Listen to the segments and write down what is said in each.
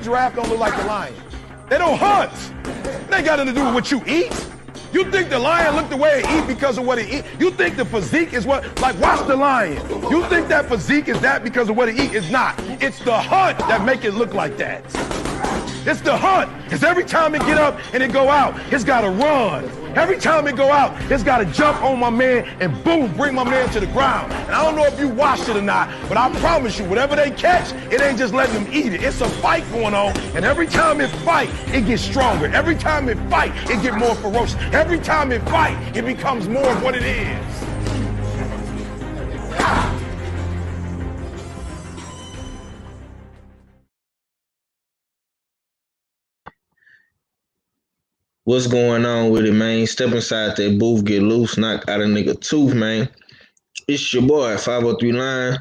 that giraffe don't look like the lion? They don't hunt. It ain't got nothing to do with what you eat. You think the lion look the way it eat because of what it eat? You think the physique is what, like watch the lion. You think that physique is that because of what it eat? It's not. It's the hunt that make it look like that. It's the hunt. Because every time it get up and it go out, it's got to run. Every time it go out, it's got to jump on my man and boom, bring my man to the ground. And I don't know if you watched it or not, but I promise you, whatever they catch, it ain't just letting them eat it. It's a fight going on. And every time it fight, it gets stronger. Every time it fight, it get more ferocious. Every time it fight, it becomes more of what it is. What's going on with it, man? Step inside that booth, get loose, knock out a nigga tooth, man. It's your boy, 503 Line.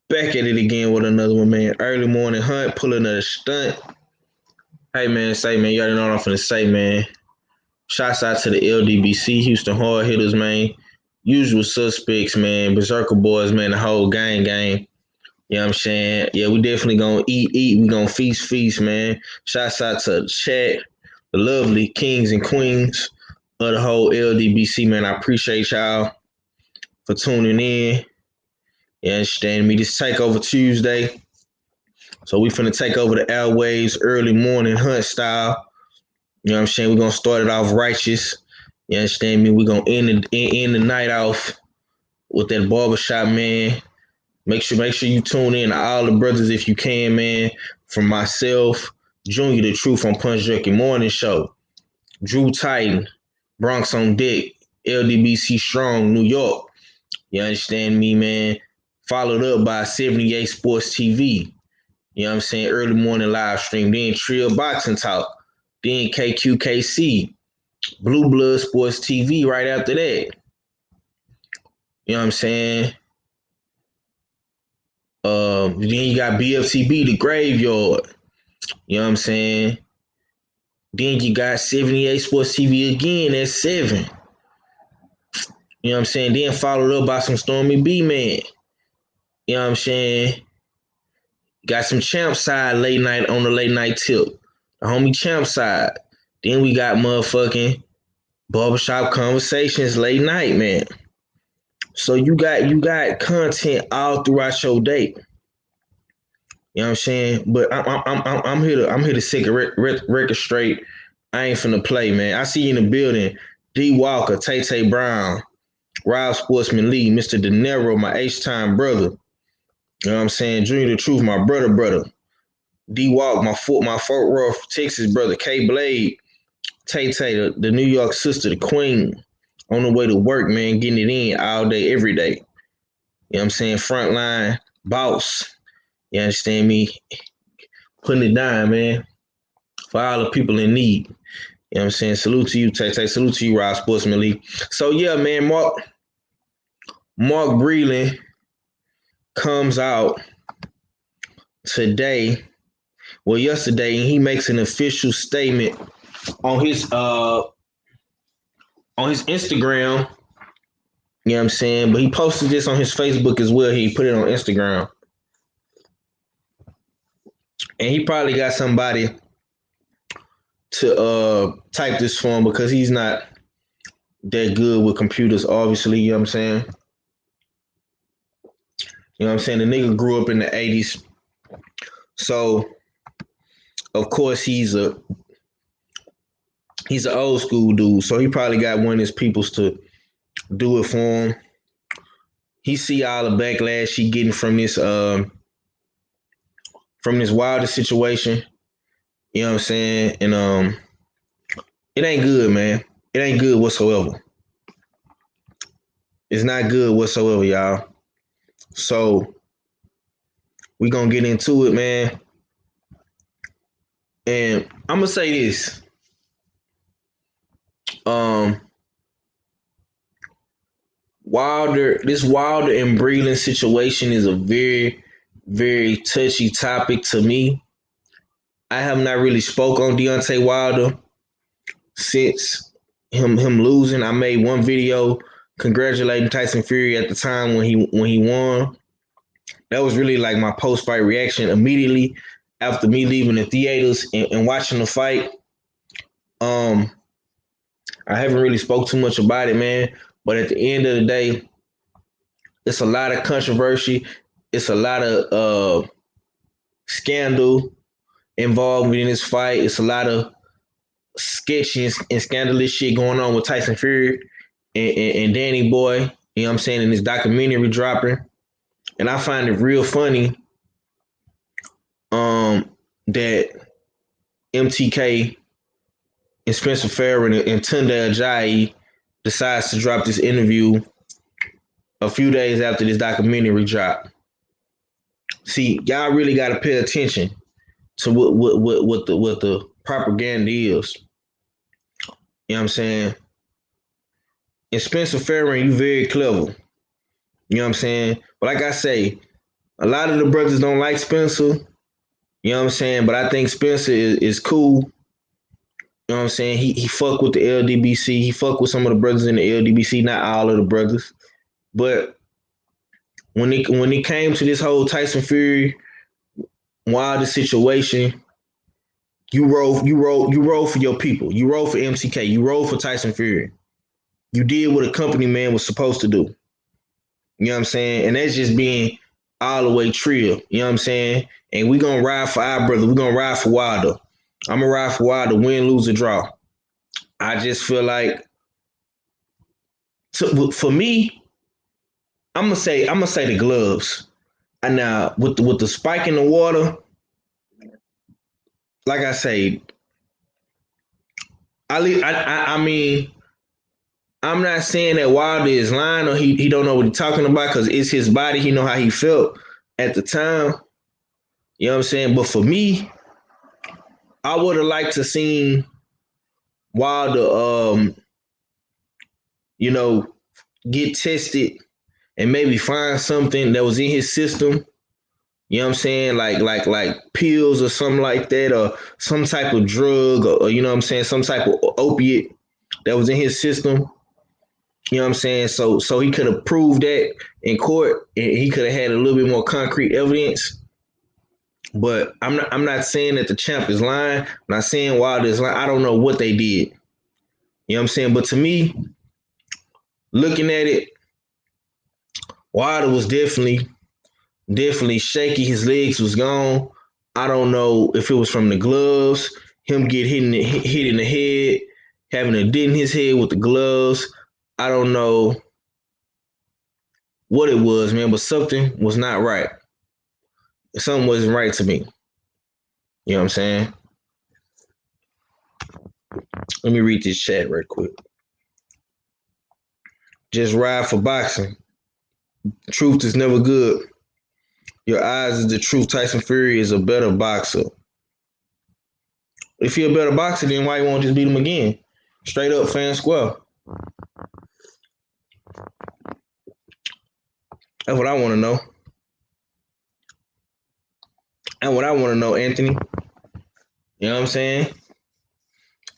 Back at it again with another one, man. Early morning hunt, pulling a stunt. Hey, man, you already know what I'm finna say, man. Shouts out to the LDBC, Houston Hard Hitters, man. Usual suspects, man. Berserker Boys, man, the whole gang. You know what I'm saying? Yeah, we definitely gonna eat. We gonna feast, man. Shouts out to the chat. The lovely kings and queens of the whole LDBC, man. I appreciate y'all for tuning in. You understand me? This Takeover Tuesday. So we finna take over the airwaves early morning hunt style. You know what I'm saying? We're gonna start it off righteous. You understand me? We're gonna end the night off with that barbershop, man. Make sure you tune in to all the brothers if you can, man. From myself, Junior the Truth on Punch Junkie Morning Show, Drew Titan, Bronx on Deck, LDBC Strong, New York. You understand me, man? Followed up by 78 Sports TV. You know what I'm saying? Early morning live stream. Then Trill Boxing Talk. Then KQKC. Blue Blood Sports TV right after that. You know what I'm saying? Then you got BFTB, The Graveyard. You know what I'm saying? Then you got 78 Sports TV again at 7. You know what I'm saying? Then followed up by some Stormy B, man. You know what I'm saying? Got some Champ Side late night on the late night tip. The homie Champ Side. Then we got motherfucking Barbershop Conversations late night, man. So you got content all throughout your day. You know what I'm saying? But I'm here to set a record straight. I ain't finna play, man. I see you in the building. D Walker, Tay Brown, Rob Sportsman Lee, Mr. De Niro, my H-time brother. You know what I'm saying? Junior the Truth, my brother. D Walk, my Fort Worth, Texas brother. K Blade, Tay, the New York sister, the queen. On the way to work, man, getting it in all day, every day. You know what I'm saying? Frontline, boss. You understand me? Putting it down, man. For all the people in need. You know what I'm saying? Salute to you, Tay. Salute to you, Rob Sportsman Lee. So, yeah, man, Mark Breland comes out today, yesterday, and he makes an official statement on his Instagram. You know what I'm saying? But he posted this on his Facebook as well. He put it on Instagram. And he probably got somebody to type this for him because he's not that good with computers, obviously. You know what I'm saying? You know what I'm saying? The nigga grew up in the 80s. So, of course, he's an old school dude. So he probably got one of his peoples to do it for him. He see all the backlash he getting from this Wilder situation. You know what I'm saying? And it ain't good, man. It ain't good whatsoever. It's not good whatsoever, y'all. So we gonna get into it, man. And I'm gonna say this. Wilder and Breland situation is a very, very touchy topic to me. I have not really spoke on Deontay Wilder since him losing. I made one video congratulating Tyson Fury at the time when he won. That was really like my post-fight reaction immediately after me leaving the theaters and watching the fight. I haven't really spoke too much about it, man. But at the end of the day, it's a lot of controversy. It's a lot of scandal involved in this fight. It's a lot of sketchy and scandalous shit going on with Tyson Fury and Danny Boy. You know what I'm saying? In this documentary dropping. And I find it real funny that MTK and Spencer Farron and Tunde Ajayi decides to drop this interview a few days after this documentary drop. See, y'all really got to pay attention to what the propaganda is. You know what I'm saying? And Spencer Farron, you very clever. You know what I'm saying? But like I say, a lot of the brothers don't like Spencer. You know what I'm saying? But I think Spencer is cool. You know what I'm saying? He fuck with the LDBC. He fuck with some of the brothers in the LDBC, not all of the brothers. But when it came to this whole Tyson Fury Wilder situation, you roll for your people. You roll for MTK. You roll for Tyson Fury. You did what a company man was supposed to do. You know what I'm saying? And that's just being all the way trill. You know what I'm saying? And we gonna ride for our brother. We gonna ride for Wilder. I'm gonna ride for Wilder, win, lose, or draw. I just feel like, for me, I'm gonna say the gloves. And now with the spike in the water, like I say, I mean, I'm not saying that Wilder is lying or he don't know what he's talking about, because it's his body. He know how he felt at the time. You know what I'm saying? But for me, I would have liked to seen Wilder, get tested and maybe find something that was in his system. You know what I'm saying? Like pills or something like that, or some type of drug, or you know what I'm saying, some type of opiate that was in his system. You know what I'm saying? So he could have proved that in court, and he could have had a little bit more concrete evidence. But I'm not saying that the champ is lying. I'm not saying Wilder is lying. I don't know what they did. You know what I'm saying? But to me, looking at it, Wilder was definitely shaky. His legs was gone. I don't know if it was from the gloves, him get hit in the head, having a dent in his head with the gloves. I don't know what it was, man, but something was not right. Something wasn't right to me. You know what I'm saying? Let me read this chat right quick. Just ride for boxing. Truth is never good. Your eyes is the truth. Tyson Fury is a better boxer. If you're a better boxer, then why you won't just beat him again? Straight up, fan square. That's what I want to know. And what I want to know, Anthony. You know what I'm saying?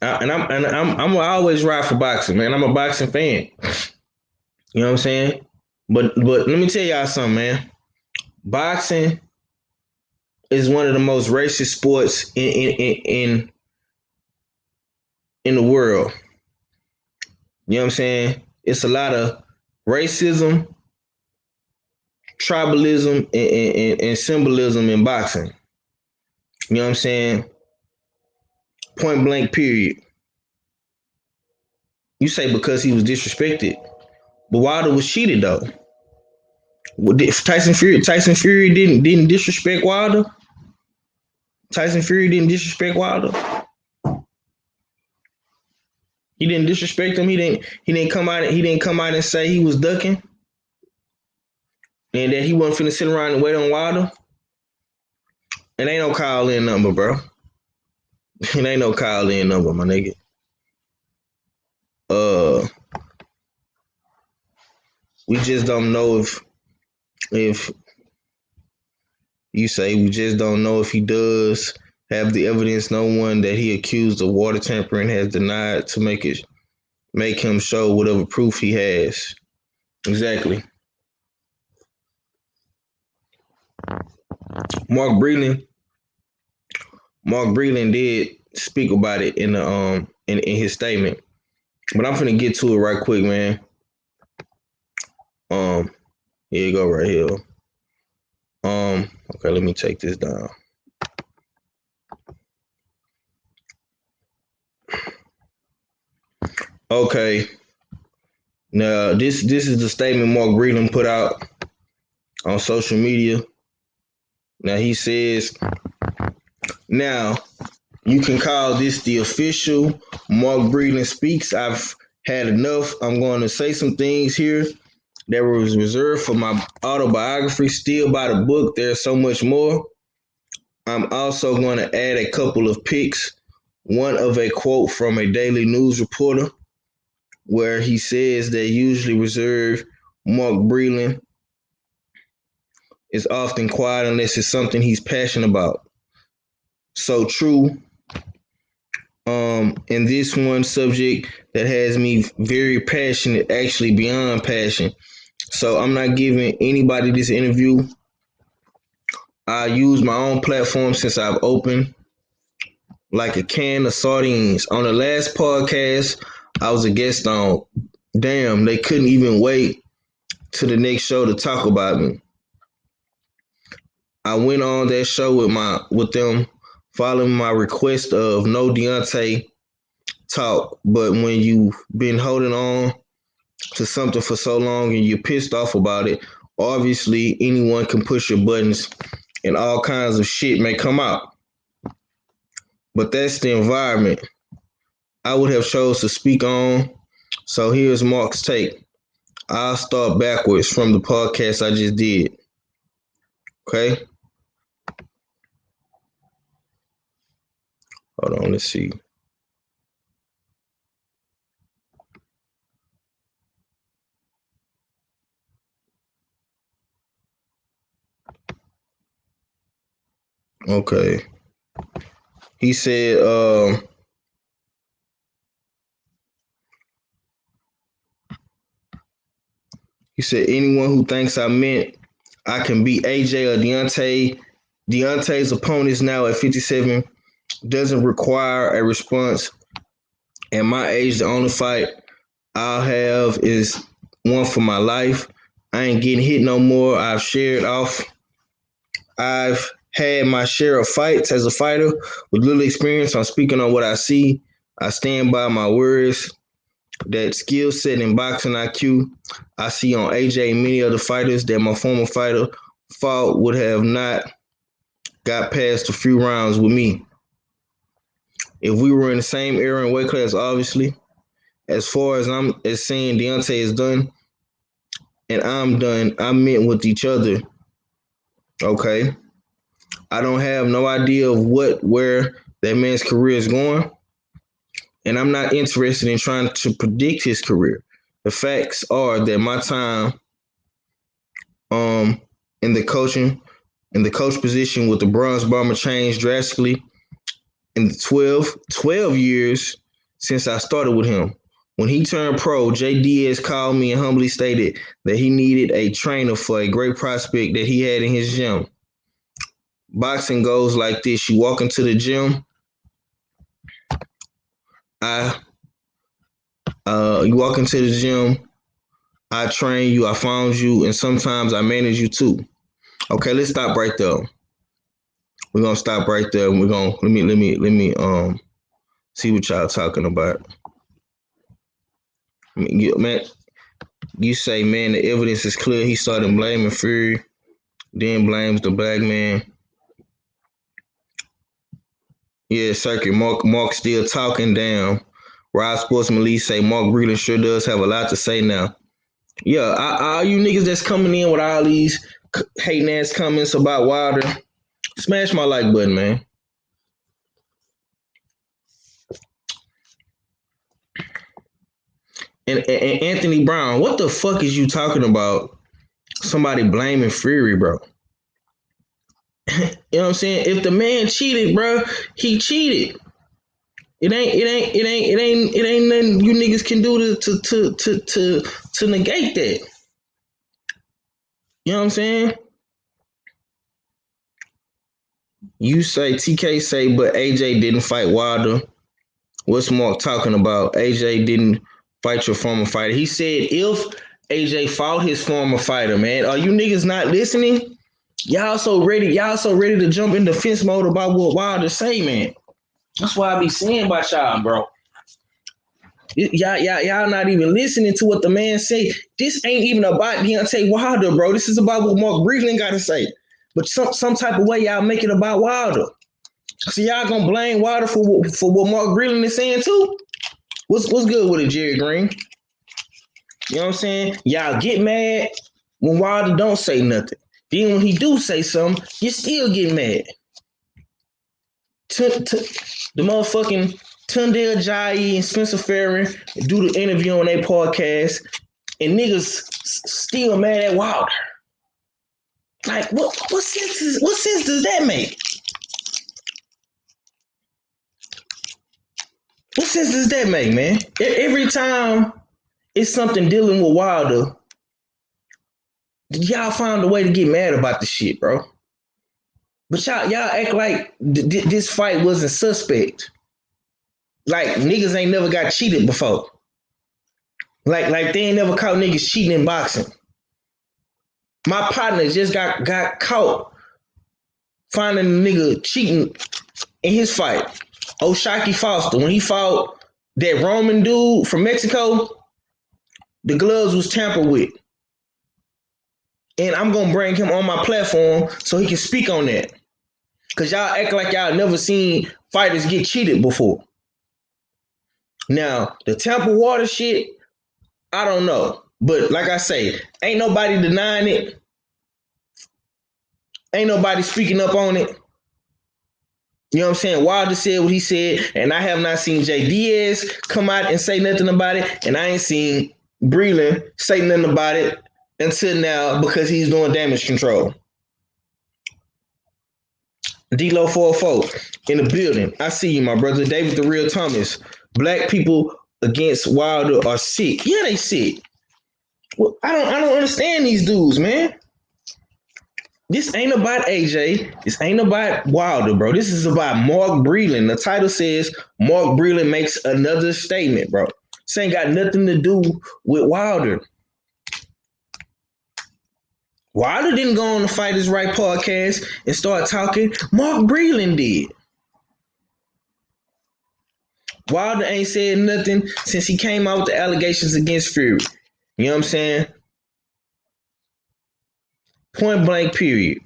I'm always ride for boxing, man. I'm a boxing fan. You know what I'm saying? But let me tell y'all something, man. Boxing is one of the most racist sports in the world. You know what I'm saying? It's a lot of racism, tribalism, and symbolism in boxing. You know what I'm saying? Point blank, period. You say because he was disrespected, but Wilder was cheated though. Tyson Fury didn't disrespect Wilder. Tyson Fury didn't disrespect Wilder. He didn't disrespect him. He didn't come out and say he was ducking and that he wasn't finna sit around and wait on Wilder. It ain't no call-in number, bro. It ain't no call-in number, my nigga. We just don't know if you say we just don't know if he does have the evidence. No one that he accused of water tampering has denied to make him show whatever proof he has. Exactly. Mark Breland Mark Breland did speak about it in the in his statement. But I'm finna get to it right quick, man. Here you go right here. Okay, let me take this down. Okay. Now this is the statement Mark Breland put out on social media. Now he says, now you can call this the official Mark Breland speaks. I've had enough. I'm going to say some things here that was reserved for my autobiography, Still by the Book. There's so much more. I'm also going to add a couple of pics. One of a quote from a daily news reporter where he says that usually reserved Mark Breland is often quiet unless it's something he's passionate about. So true. In this one subject that has me very passionate, actually beyond passion. So I'm not giving anybody this interview. I use my own platform since I've opened like a can of sardines. On the last podcast, I was a guest on. Damn, they couldn't even wait to the next show to talk about me. I went on that show with them following my request of no Deontay talk. But when you've been holding on to something for so long and you're pissed off about it, obviously anyone can push your buttons and all kinds of shit may come out. But that's the environment I would have chose to speak on. So here's Mark's take. I'll start backwards from the podcast I just did. Okay? Hold on, let's see. Okay. He said, anyone who thinks I meant I can beat AJ or Deontay. Deontay's opponents now at 57 doesn't require a response. At my age, the only fight I'll have is one for my life. I ain't getting hit no more. I've had my share of fights as a fighter with little experience. I'm speaking on what I see. I stand by my words. That skill set and boxing IQ I see on AJ and many other fighters that my former fighter fought would have not got past a few rounds with me. If we were in the same era and weight class, obviously. As far as I'm as saying Deontay is done and I'm done, I meant with each other. Okay. I don't have no idea of where that man's career is going. And I'm not interested in trying to predict his career. The facts are that my time in the coach position with the Bronze Bomber changed drastically in the 12 years since I started with him. When he turned pro, Jay Diaz called me and humbly stated that he needed a trainer for a great prospect that he had in his gym. Boxing goes like this. You walk into the gym. You walk into the gym. I train you. I found you, and sometimes I manage you too. Okay, let's stop right there. We're gonna stop right there. And we're gonna let me see what y'all talking about. I mean, you say, man, the evidence is clear. He started blaming Fury, then blames the black man. Yeah, Circuit. Mark still talking down. Rod Sportsman Lee say Mark Breland sure does have a lot to say now. Yeah, all you niggas that's coming in with all these hating ass comments about Wilder, smash my like button, man. And Anthony Brown, what the fuck is you talking about? Somebody blaming Fury, bro. You know what I'm saying? If the man cheated, bro, he cheated. It ain't nothing you niggas can do to negate that. You know what I'm saying? You say TK say, but AJ didn't fight Wilder. What's Mark talking about? AJ didn't fight your former fighter. He said if AJ fought his former fighter, man. Are you niggas not listening? Y'all so ready. Y'all so ready to jump in defense mode about what Wilder say, man. That's why I be saying about y'all, bro. Y'all not even listening to what the man say. This ain't even about Deontay Wilder, bro. This is about what Mark Breland got to say. But some type of way y'all make it about Wilder. So y'all gonna blame Wilder for what Mark Breland is saying too? What's good with it, Jerry Green? You know what I'm saying? Y'all get mad when Wilder don't say nothing. Then when he do say something, you still get mad. The motherfucking Tundale Jai and Spencer Farron do the interview on their podcast, and niggas still mad at Wilder. Like, what sense does that make? What sense does that make, man? Every time it's something dealing with Wilder, y'all found a way to get mad about the shit, bro. But y'all act like this fight wasn't suspect. Like niggas ain't never got cheated before. Like they ain't never caught niggas cheating in boxing. My partner just got caught finding a nigga cheating in his fight. O'Shaquie Foster, when he fought that Roman dude from Mexico, the gloves was tampered with. And I'm gonna bring him on my platform so he can speak on that. Cause y'all act like y'all never seen fighters get cheated before. Now, the Tampa Water shit, I don't know. But like I say, ain't nobody denying it. Ain't nobody speaking up on it. You know what I'm saying? Wilder said what he said, and I have not seen Jay Diaz come out and say nothing about it, and I ain't seen Breland say nothing about it until now because he's doing damage control. D-Lo 44 in the building. I see you, my brother. David the Real Thomas. Black people against Wilder are sick. Yeah, they sick. Well, I don't understand these dudes, man. This ain't about AJ. This ain't about Wilder, bro. This is about Mark Breland. The title says Mark Breland makes another statement, bro. This ain't got nothing to do with Wilder. Wilder didn't go on the Fighters Right podcast and start talking. Mark Breland did. Wilder ain't said nothing since he came out with the allegations against Fury. You know what I'm saying? Point blank, period.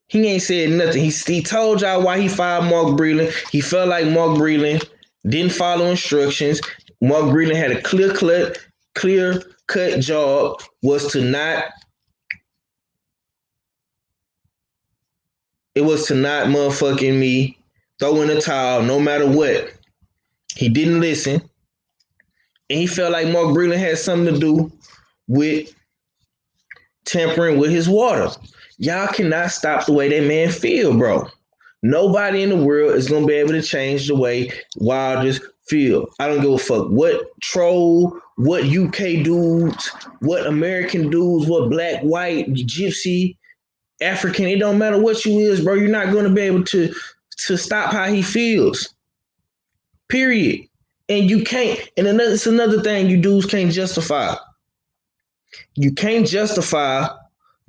He ain't said nothing. He told y'all why he fired Mark Breland. He felt like Mark Breland didn't follow instructions. Mark Breland had a clear-cut job was to not motherfucking me throw in the towel no matter what. He didn't listen. And he felt like Mark Breland had something to do with tampering with his water. Y'all cannot stop the way that man feel, bro. Nobody in the world is going to be able to change the way Wilders feel. I don't give a fuck what troll, what UK dudes, what American dudes, what black, white, gypsy, African. It don't matter what you is, bro. You're not going to be able to stop how he feels. Period. And you can't. And it's another thing you dudes can't justify. You can't justify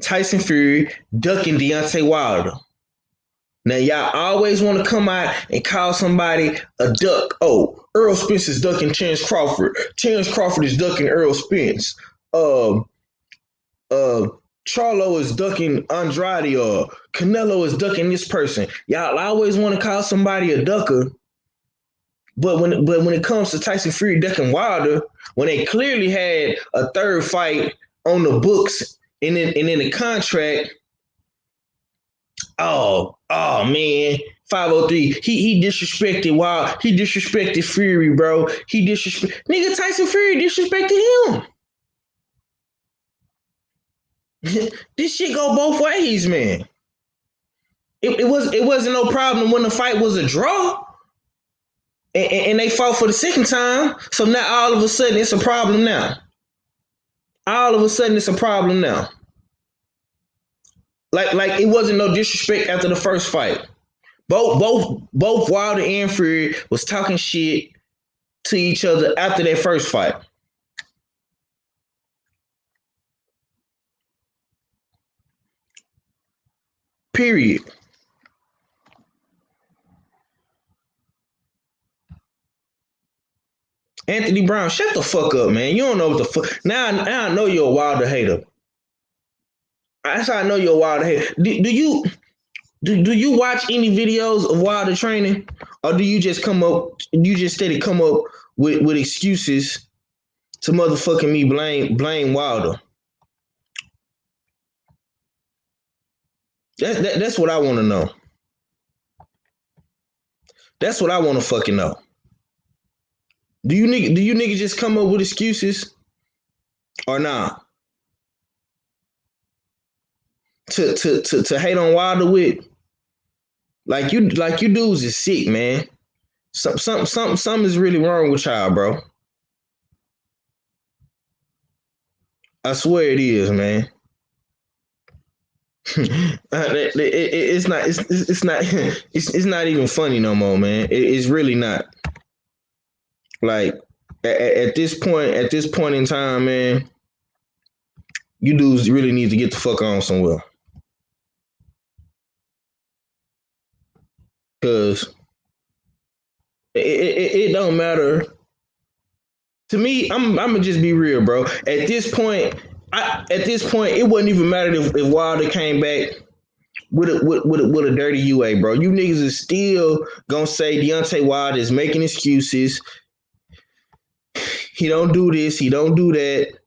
Tyson Fury ducking Deontay Wilder. Now, y'all always want to come out and call somebody a duck. Oh, Earl Spence is ducking Terrence Crawford. Terrence Crawford is ducking Earl Spence. Charlo is ducking Andrade, or Canelo is ducking this person. Y'all always want to call somebody a ducker. But when it comes to Tyson Fury ducking Wilder, when they clearly had a third fight on the books and in the contract, oh man, 503, he disrespected Wilder, he disrespected Fury, bro. Nigga, Tyson Fury disrespected him. This shit go both ways, man. It wasn't no problem when the fight was a draw. And they fought for the second time. So now all of a sudden it's a problem now. Like it wasn't no disrespect after the first fight. Both Wilder and Fury was talking shit to each other after their first fight. Period. Anthony Brown, shut the fuck up, man. You don't know what the fuck. Now I know you're a Wilder hater. That's how I know you're a Wilder hater. Do you watch any videos of Wilder training, or do you just come up? You just steady come up with excuses to motherfucking me blame Wilder? That's what I want to know. That's what I want to fucking know. Do you niggas just come up with excuses or not? To hate on Wilder with, like you dudes is sick, man. Something is really wrong with y'all, bro. I swear it is, man. It's not even funny no more, man. It's really not. Like at this point in time, man, you dudes really need to get the fuck on somewhere. Cause it don't matter. To me, I'm gonna just be real, bro. At this point, it wouldn't even matter if Wilder came back with a dirty UA, bro. You niggas is still gonna say Deontay Wilder is making excuses. He don't do this, he don't do that.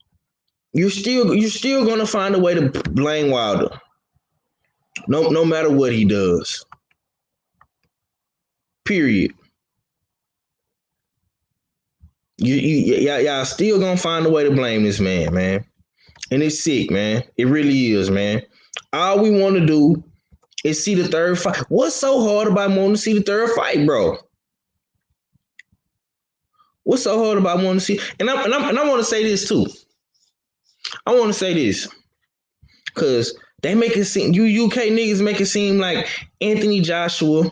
You're still gonna find a way to blame Wilder. No matter what he does. Period. Y'all still gonna find a way to blame this man. And it's sick, man. It really is, man. All we want to do is see the third fight. What's so hard about wanting to see the third fight, bro? What's so hard about wanting to see? And I want to say this too. I want to say this because they make it seem, you UK niggas make it seem like Anthony Joshua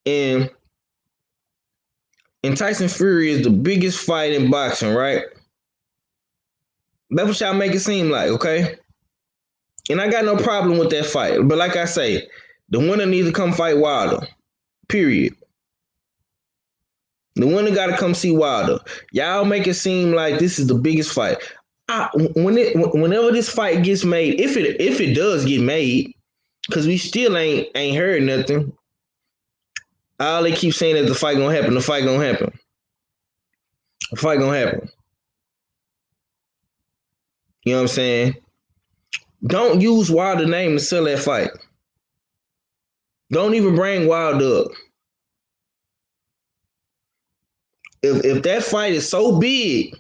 and Tyson Fury is the biggest fight in boxing, right? That's what y'all make it seem like, okay? And I got no problem with that fight. But like I say, the winner needs to come fight Wilder. Period. The winner got to come see Wilder. Y'all make it seem like this is the biggest fight. Whenever this fight gets made, if it does get made, because we still ain't heard nothing. All they keep saying is the fight gonna happen. The fight gonna happen. The fight gonna happen. You know what I'm saying? Don't use Wilder's name to sell that fight. Don't even bring Wilder up. If that fight is so big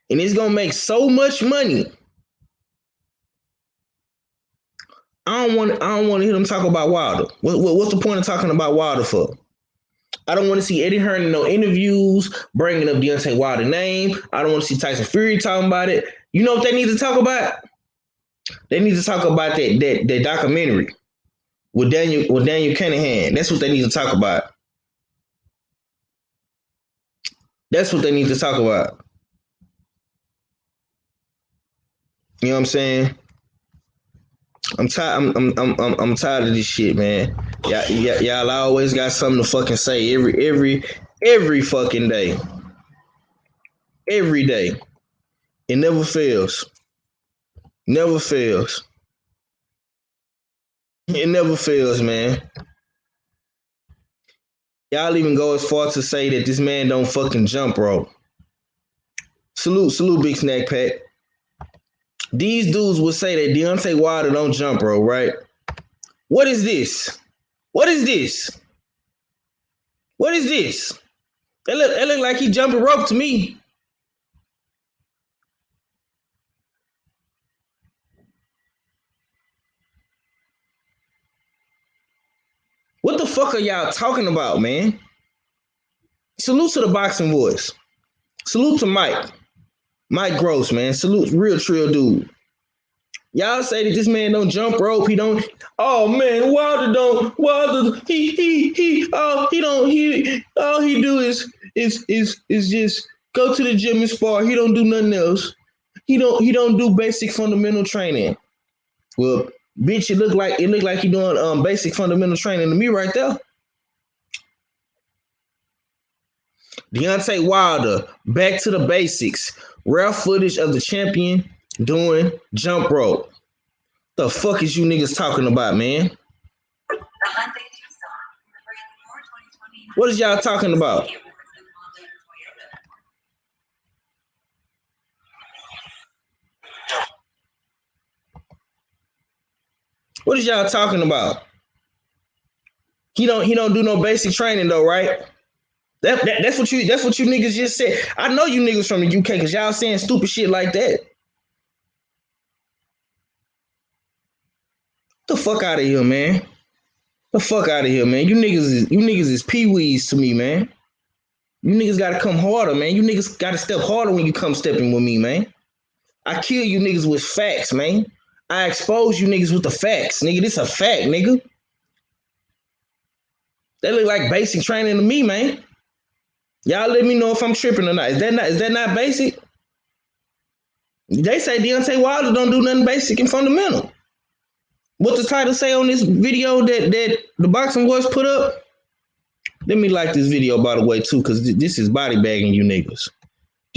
and it's gonna make so much money, I don't want to hear them talk about Wilder. What's the point of talking about Wilder for? I don't want to see Eddie Hearn in no interviews bringing up Deontay Wilder's name. I don't want to see Tyson Fury talking about it. You know what they need to talk about? They need to talk about that documentary with Daniel Cunningham. That's what they need to talk about. That's what they need to talk about. You know what I'm saying? I'm tired. I'm tired of this shit, man. Y'all always got something to fucking say every fucking day. Every day. It never fails. Never fails. It never fails, man. Y'all even go as far to say that this man don't fucking jump rope. Salute, Big Snack Pack. These dudes would say that Deontay Wilder don't jump rope, right? What is this? What is this? What is this? That look like he jumping rope to me. What the fuck are y'all talking about, man? Salute to the boxing voice. Salute to Mike. Mike Gross, man. Salute, real trill dude. Y'all say that this man don't jump rope. He don't. Oh man, Wilder don't. Wilder he don't. He all he do is just go to the gym and spar. He don't do nothing else. He don't do basic fundamental training. Well, bitch, it look like you doing basic fundamental training to me right there. Deontay Wilder, back to the basics. Rare footage of the champion doing jump rope. The fuck is you niggas talking about, man? What is y'all talking about? What is y'all talking about? He don't do no basic training though, right? That's what you niggas just said. I know you niggas from the UK because y'all saying stupid shit like that. The fuck out of here, man. The fuck out of here, man. You niggas is peewees to me, man. You niggas gotta come harder, man. You niggas gotta step harder when you come stepping with me, man. I kill you niggas with facts, man. I expose you niggas with the facts, nigga. This a fact, nigga. That look like basic training to me, man. Y'all let me know if I'm tripping or not. Is that not basic? They say Deontay Wilder don't do nothing basic and fundamental. What the title say on this video that the Boxing Voice put up? Let me like this video, by the way, too, because this is body bagging you niggas.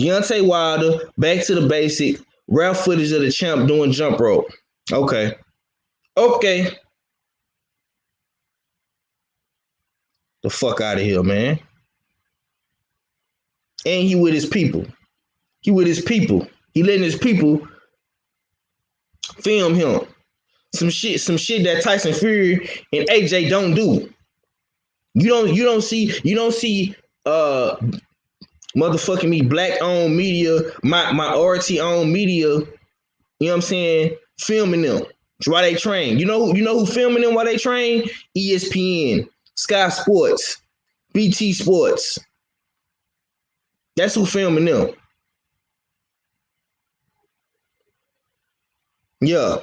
Deontay Wilder, back to the basic, rare footage of the champ doing jump rope. Okay. The fuck out of here, man. And he with his people. He letting his people film him. Some shit that Tyson Fury and AJ don't do. You don't see motherfucking me black-owned media, minority-owned media, you know what I'm saying, filming them while they train. You know who filming them while they train? ESPN, Sky Sports, BT Sports. That's who filming them. Yeah.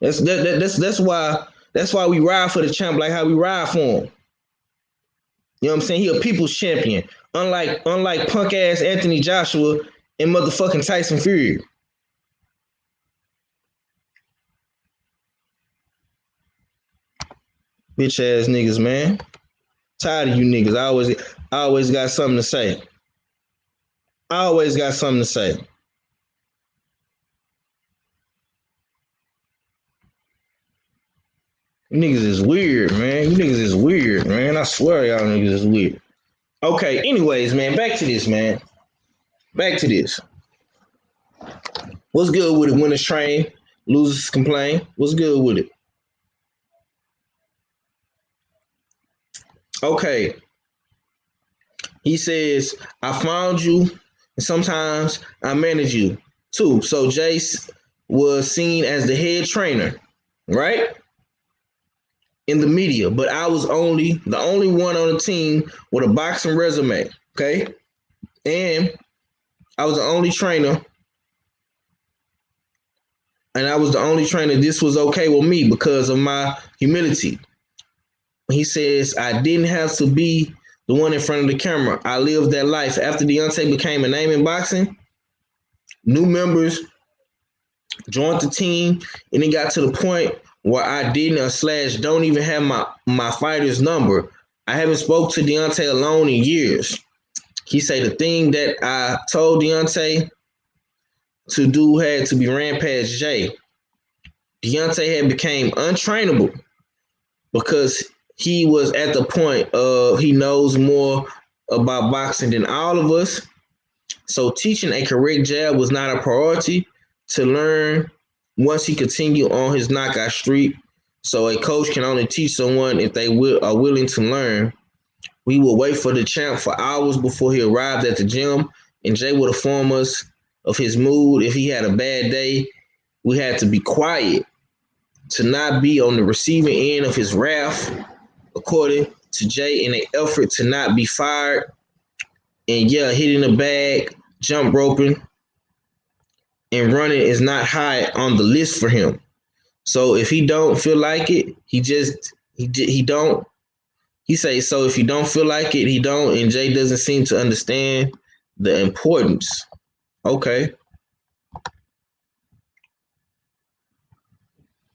That's why we ride for the champ like how we ride for him. You know what I'm saying? He a people's champion. Unlike punk ass Anthony Joshua and motherfucking Tyson Fury. Bitch ass niggas, man. Tired of you niggas. I always got something to say. You niggas is weird, man. I swear y'all niggas is weird. Okay, anyways, man, back to this. What's good with it? Winners train, losers complain. What's good with it? Okay. He says, I found you, and sometimes I manage you too. So Jace was seen as the head trainer, right? In the media, but I was the only one on the team with a boxing resume, okay? And I was the only trainer, this was okay with me because of my humility. He says, I didn't have to be the one in front of the camera. I lived that life. After Deontay became a name in boxing, new members joined the team, and it got to the point where I didn't / don't even have my fighter's number. I haven't spoke to Deontay alone in years. He said the thing that I told Deontay to do had to be ran past Jay. Deontay had became untrainable because he was at the point of he knows more about boxing than all of us. So teaching a correct jab was not a priority to learn once he continued on his knockout streak. So a coach can only teach someone if they are willing to learn. We would wait for the champ for hours before he arrived at the gym, and Jay would inform us of his mood. If he had a bad day, we had to be quiet to not be on the receiving end of his wrath, according to Jay, in an effort to not be fired. And yeah, hitting the bag, jump roping. and running is not high on the list for him. So if he don't feel like it, he don't. He say so. If he don't feel like it, he don't. And Jay doesn't seem to understand the importance. Okay,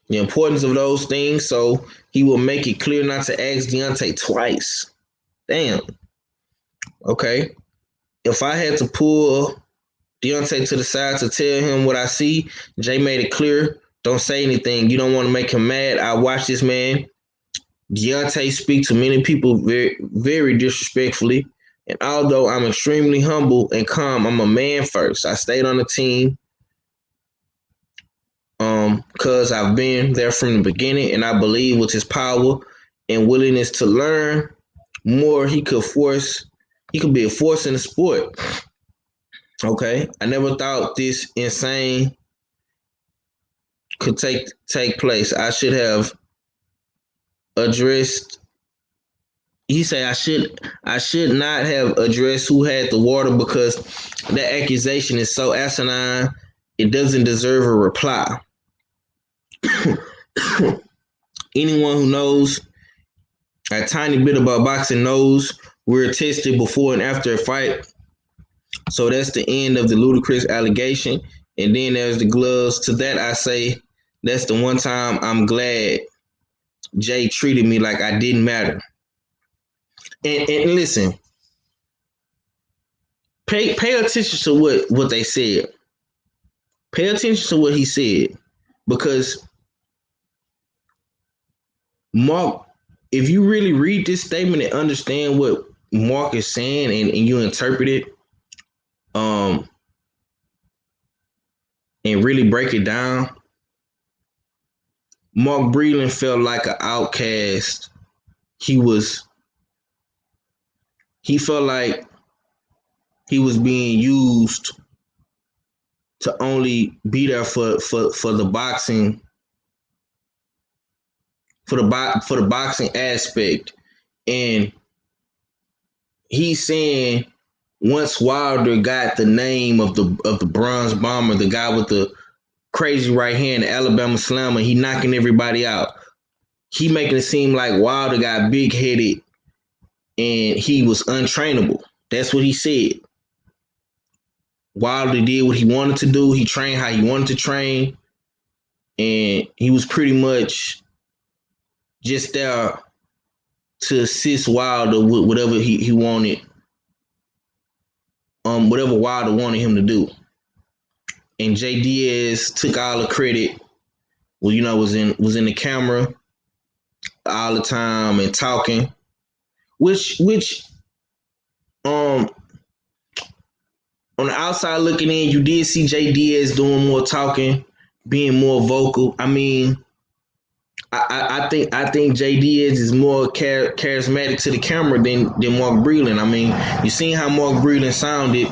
the importance of those things. So he will make it clear not to ask Deontay twice. Damn. Okay. If I had to pull Deontay to the side to tell him what I see, Jay made it clear. Don't say anything. You don't want to make him mad. I watch this man. Deontay speak to many people very, very disrespectfully. And although I'm extremely humble and calm, I'm a man first. I stayed on the team because I've been there from the beginning, and I believe with his power and willingness to learn more, he could be a force in the sport. Okay. I never thought this insane could take place. I should have addressed. He said I should not have addressed who had the water because that accusation is so asinine. It doesn't deserve a reply. Anyone who knows a tiny bit about boxing knows we're tested before and after a fight. So that's the end of the ludicrous allegation. And then there's the gloves. To that I say that's the one time I'm glad Jay treated me like I didn't matter. And listen, pay attention to what they said. Pay attention to what he said. Because Mark, if you really read this statement and understand what Mark is saying and you interpret it, and really break it down, Mark Breland felt like an outcast. He felt like he was being used to only be there for the boxing, for the boxing aspect. And he's saying once Wilder got the name of the Bronze Bomber, the guy with the crazy right hand, the Alabama Slammer, he knocking everybody out. He making it seem like Wilder got big headed and he was untrainable. That's what he said. Wilder did what he wanted to do. He trained how he wanted to train. And he was pretty much just there to assist Wilder with whatever he wanted. Whatever Wilder wanted him to do. And Jay Diaz took all the credit. Well, was in the camera all the time and talking. Which on the outside looking in, you did see Jay Diaz doing more talking, being more vocal. I mean, I think Jay Diaz is more charismatic to the camera than Mark Breland. I mean, you seen how Mark Breland sounded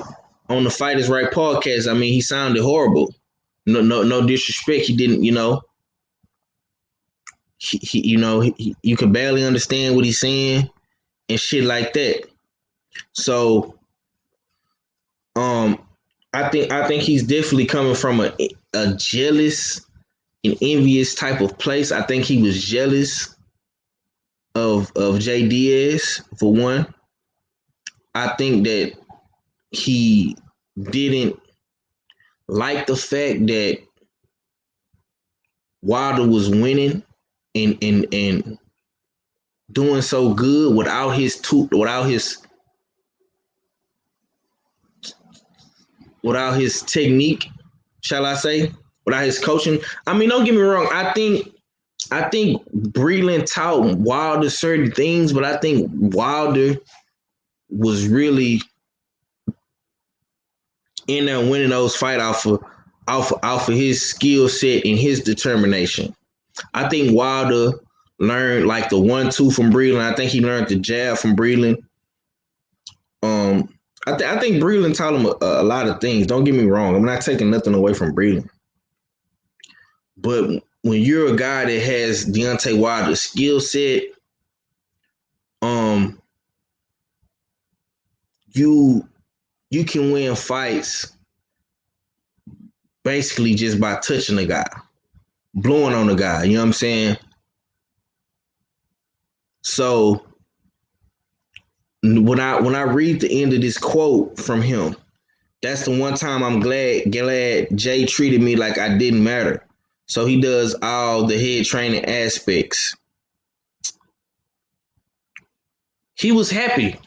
on the Fight Is Right podcast. I mean, he sounded horrible. No disrespect. He didn't, you can barely understand what he's saying and shit like that. So, I think he's definitely coming from a jealous and envious type of place. I think he was jealous of Jay Diaz for one. I think that he didn't like the fact that Wilder was winning and doing so good without his technique, shall I say, without his coaching. I mean, don't get me wrong. I think Breland taught Wilder certain things, but I think Wilder was really in there winning those fights off of his skill set and his determination. I think Wilder learned like the 1-2 from Breland. I think he learned the jab from Breland. I think Breland taught him a lot of things. Don't get me wrong. I'm not taking nothing away from Breland. But when you're a guy that has Deontay Wilder's skill set, you can win fights basically just by touching the guy, blowing on the guy. You know what I'm saying? So when I read the end of this quote from him, that's the one time I'm glad Jay treated me like I didn't matter. So he does all the head training aspects. He was happy.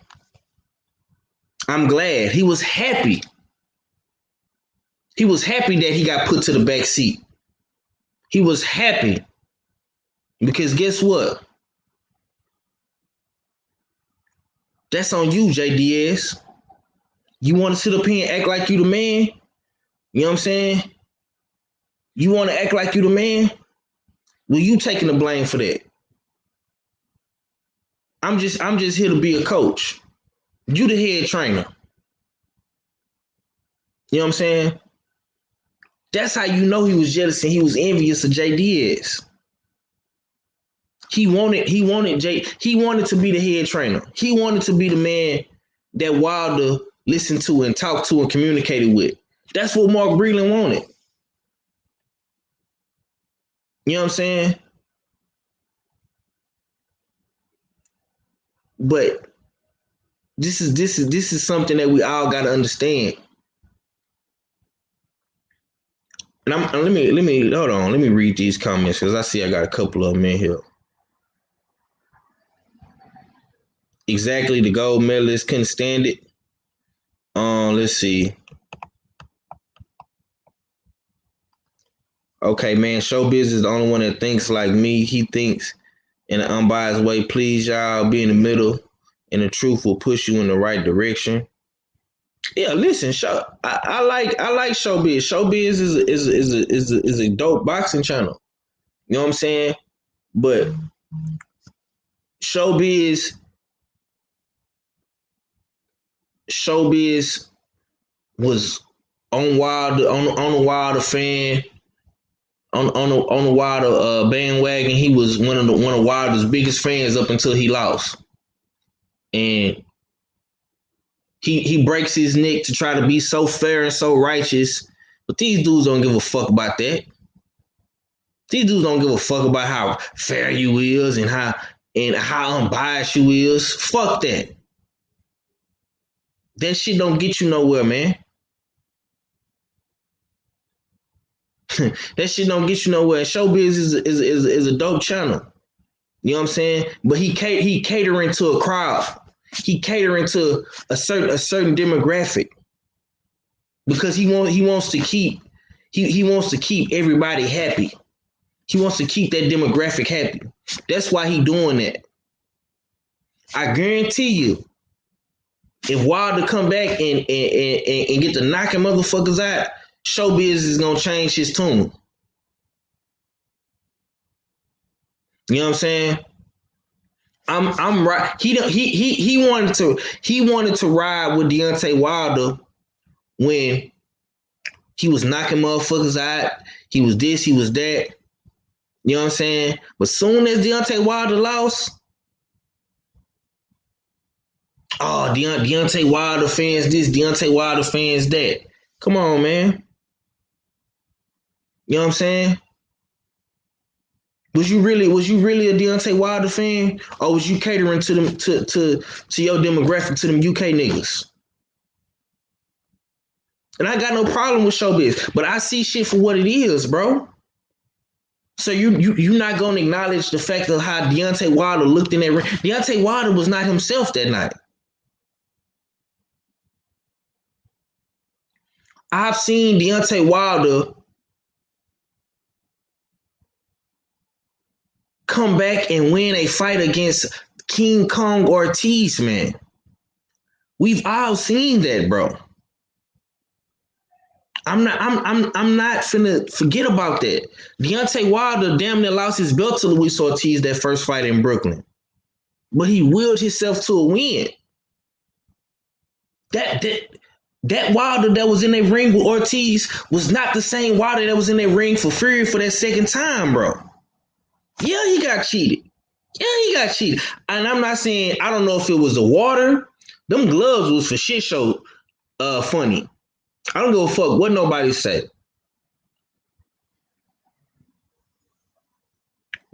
I'm glad he was happy. He was happy that he got put to the back seat. He was happy because guess what? That's on you, JDS. You want to sit up here and act like you the man? You know what I'm saying? You want to act like you the man? Well, you taking the blame for that. I'm just here to be a coach. You the head trainer. You know what I'm saying? That's how you know he was jealous and he was envious of JDS. He wanted to be the head trainer. He wanted to be the man that Wilder listened to and talked to and communicated with. That's what Mark Breland wanted. You know what I'm saying? But this is something that we all got to understand. And let me hold on. Let me read these comments because I see I got a couple of them in here. Exactly, the gold medalist couldn't stand it. Let's see. Okay, man, showbiz is the only one that thinks like me. He thinks in an unbiased way. Please, y'all, be in the middle, and the truth will push you in the right direction. Yeah, listen, I like showbiz. Showbiz is a dope boxing channel. You know what I'm saying? But showbiz was on Wilder on the Wilder fan. On the Wilder bandwagon, he was one of Wilder's biggest fans up until he lost, and he breaks his neck to try to be so fair and so righteous. But these dudes don't give a fuck about that. These dudes don't give a fuck about how fair you is and how unbiased you is. Fuck that. That shit don't get you nowhere, man. That shit don't get you nowhere. Showbiz is a dope channel. You know what I'm saying? But he catering to a crowd. He catering to a certain demographic because he wants to keep everybody happy. He wants to keep that demographic happy. That's why he doing that. I guarantee you, if Wilder come back and get to knocking motherfuckers out, showbiz is gonna change his tune. You know what I'm saying? I'm right. He wanted to ride with Deontay Wilder when he was knocking motherfuckers out. He was this, he was that. You know what I'm saying? But soon as Deontay Wilder lost, Deontay Wilder fans this, Deontay Wilder fans that. Come on, man. You know what I'm saying? Was you really a Deontay Wilder fan, or was you catering to them to your demographic, to them UK niggas? And I got no problem with showbiz, but I see shit for what it is, bro. So you not gonna acknowledge the fact of how Deontay Wilder looked in that ring. Deontay Wilder was not himself that night. I've seen Deontay Wilder come back and win a fight against King Kong Ortiz, man. We've all seen that, bro. I'm not finna forget about that. Deontay Wilder damn near lost his belt to Luis Ortiz that first fight in Brooklyn. But he willed himself to a win. That Wilder that was in that ring with Ortiz was not the same Wilder that was in that ring for Fury for that second time, bro. Yeah, he got cheated. And I'm not saying, I don't know if it was the water. Them gloves was for shit show funny. I don't give a fuck what nobody said.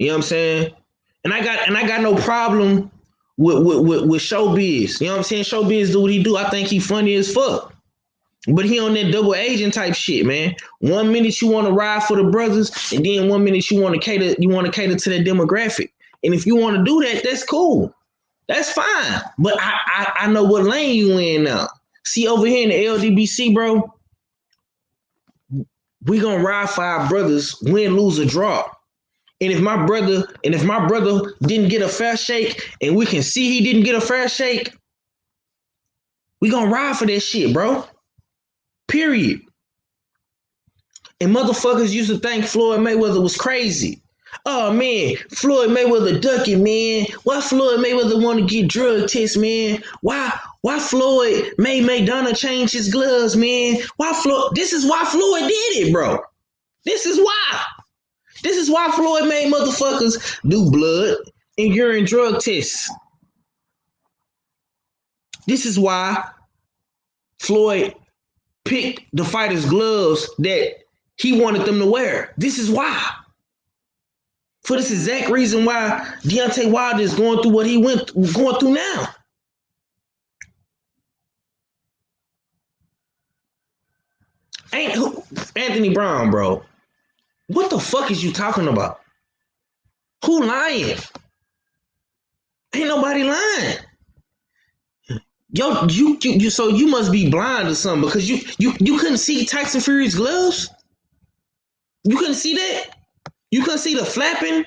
You know what I'm saying? And I got no problem with showbiz. You know what I'm saying? Showbiz do what he do. I think he funny as fuck. But he on that double agent type shit, man. 1 minute you want to ride for the brothers, and then 1 minute you want to cater to that demographic. And if you want to do that, that's cool. That's fine. But I know what lane you in now. See, over here in the LDBC, bro, we gonna ride for our brothers, win, lose, or draw. And if my brother didn't get a fair shake, and we can see he didn't get a fair shake, we gonna ride for that shit, bro. Period. And motherfuckers used to think Floyd Mayweather was crazy. Oh man, Floyd Mayweather ducking, man. Why Floyd Mayweather want to get drug tests, man? Why Floyd made McDonough change his gloves, man? This is why Floyd did it, bro. This is why. This is why Floyd made motherfuckers do blood and urine drug tests. This is why Floyd picked the fighters' gloves that he wanted them to wear. This is why. For this exact reason why Deontay Wilder is going through what he going through now. Anthony Brown, bro. What the fuck is you talking about? Who lying? Ain't nobody lying. Yo, so you must be blind or something because you couldn't see Tyson Fury's gloves? You couldn't see that? You couldn't see the flapping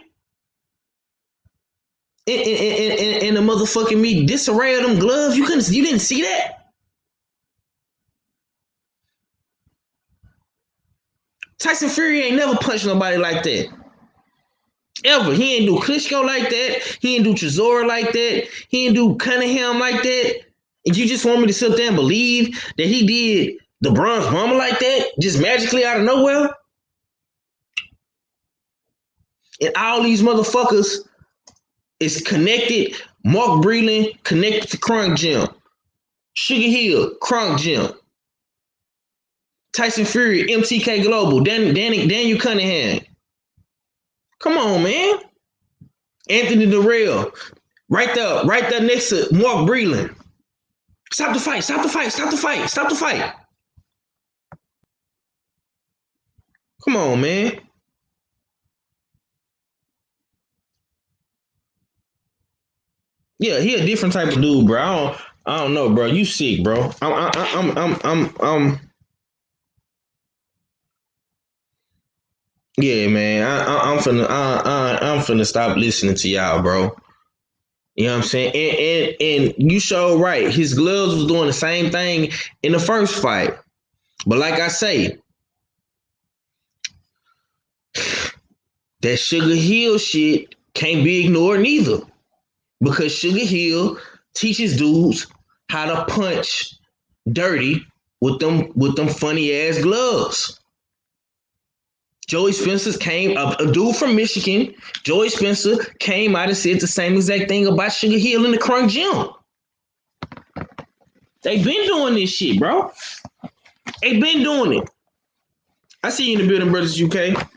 in the motherfucking disarray of them gloves? You didn't see that? Tyson Fury ain't never punched nobody like that. Ever. He ain't do Klitschko like that. He ain't do Chisora like that. He ain't do Cunningham like that. And you just want me to sit there and believe that he did the Bronze Bomber like that? Just magically out of nowhere? And all these motherfuckers is connected. Mark Breland connected to Kronk Gym. Sugar Hill, Kronk Gym. Tyson Fury, MTK Global, Daniel Cunningham. Come on, man. Anthony Durrell, right there next to Mark Breland. Stop the fight, stop the fight, stop the fight, stop the fight. Come on, man. Yeah, he a different type of dude, bro. I don't know, bro. You sick, bro. Yeah, man. I'm finna stop listening to y'all, bro. You know what I'm saying? And you showed right. His gloves was doing the same thing in the first fight. But like I say, that Sugar Hill shit can't be ignored neither. Because Sugar Hill teaches dudes how to punch dirty with them funny ass gloves. Joey Spencer came, a dude from Michigan, Joey Spencer came out and said the same exact thing about Sugar Hill in the Kronk Gym. They've been doing this shit, bro. They've been doing it. I see you in the building, Brothers UK.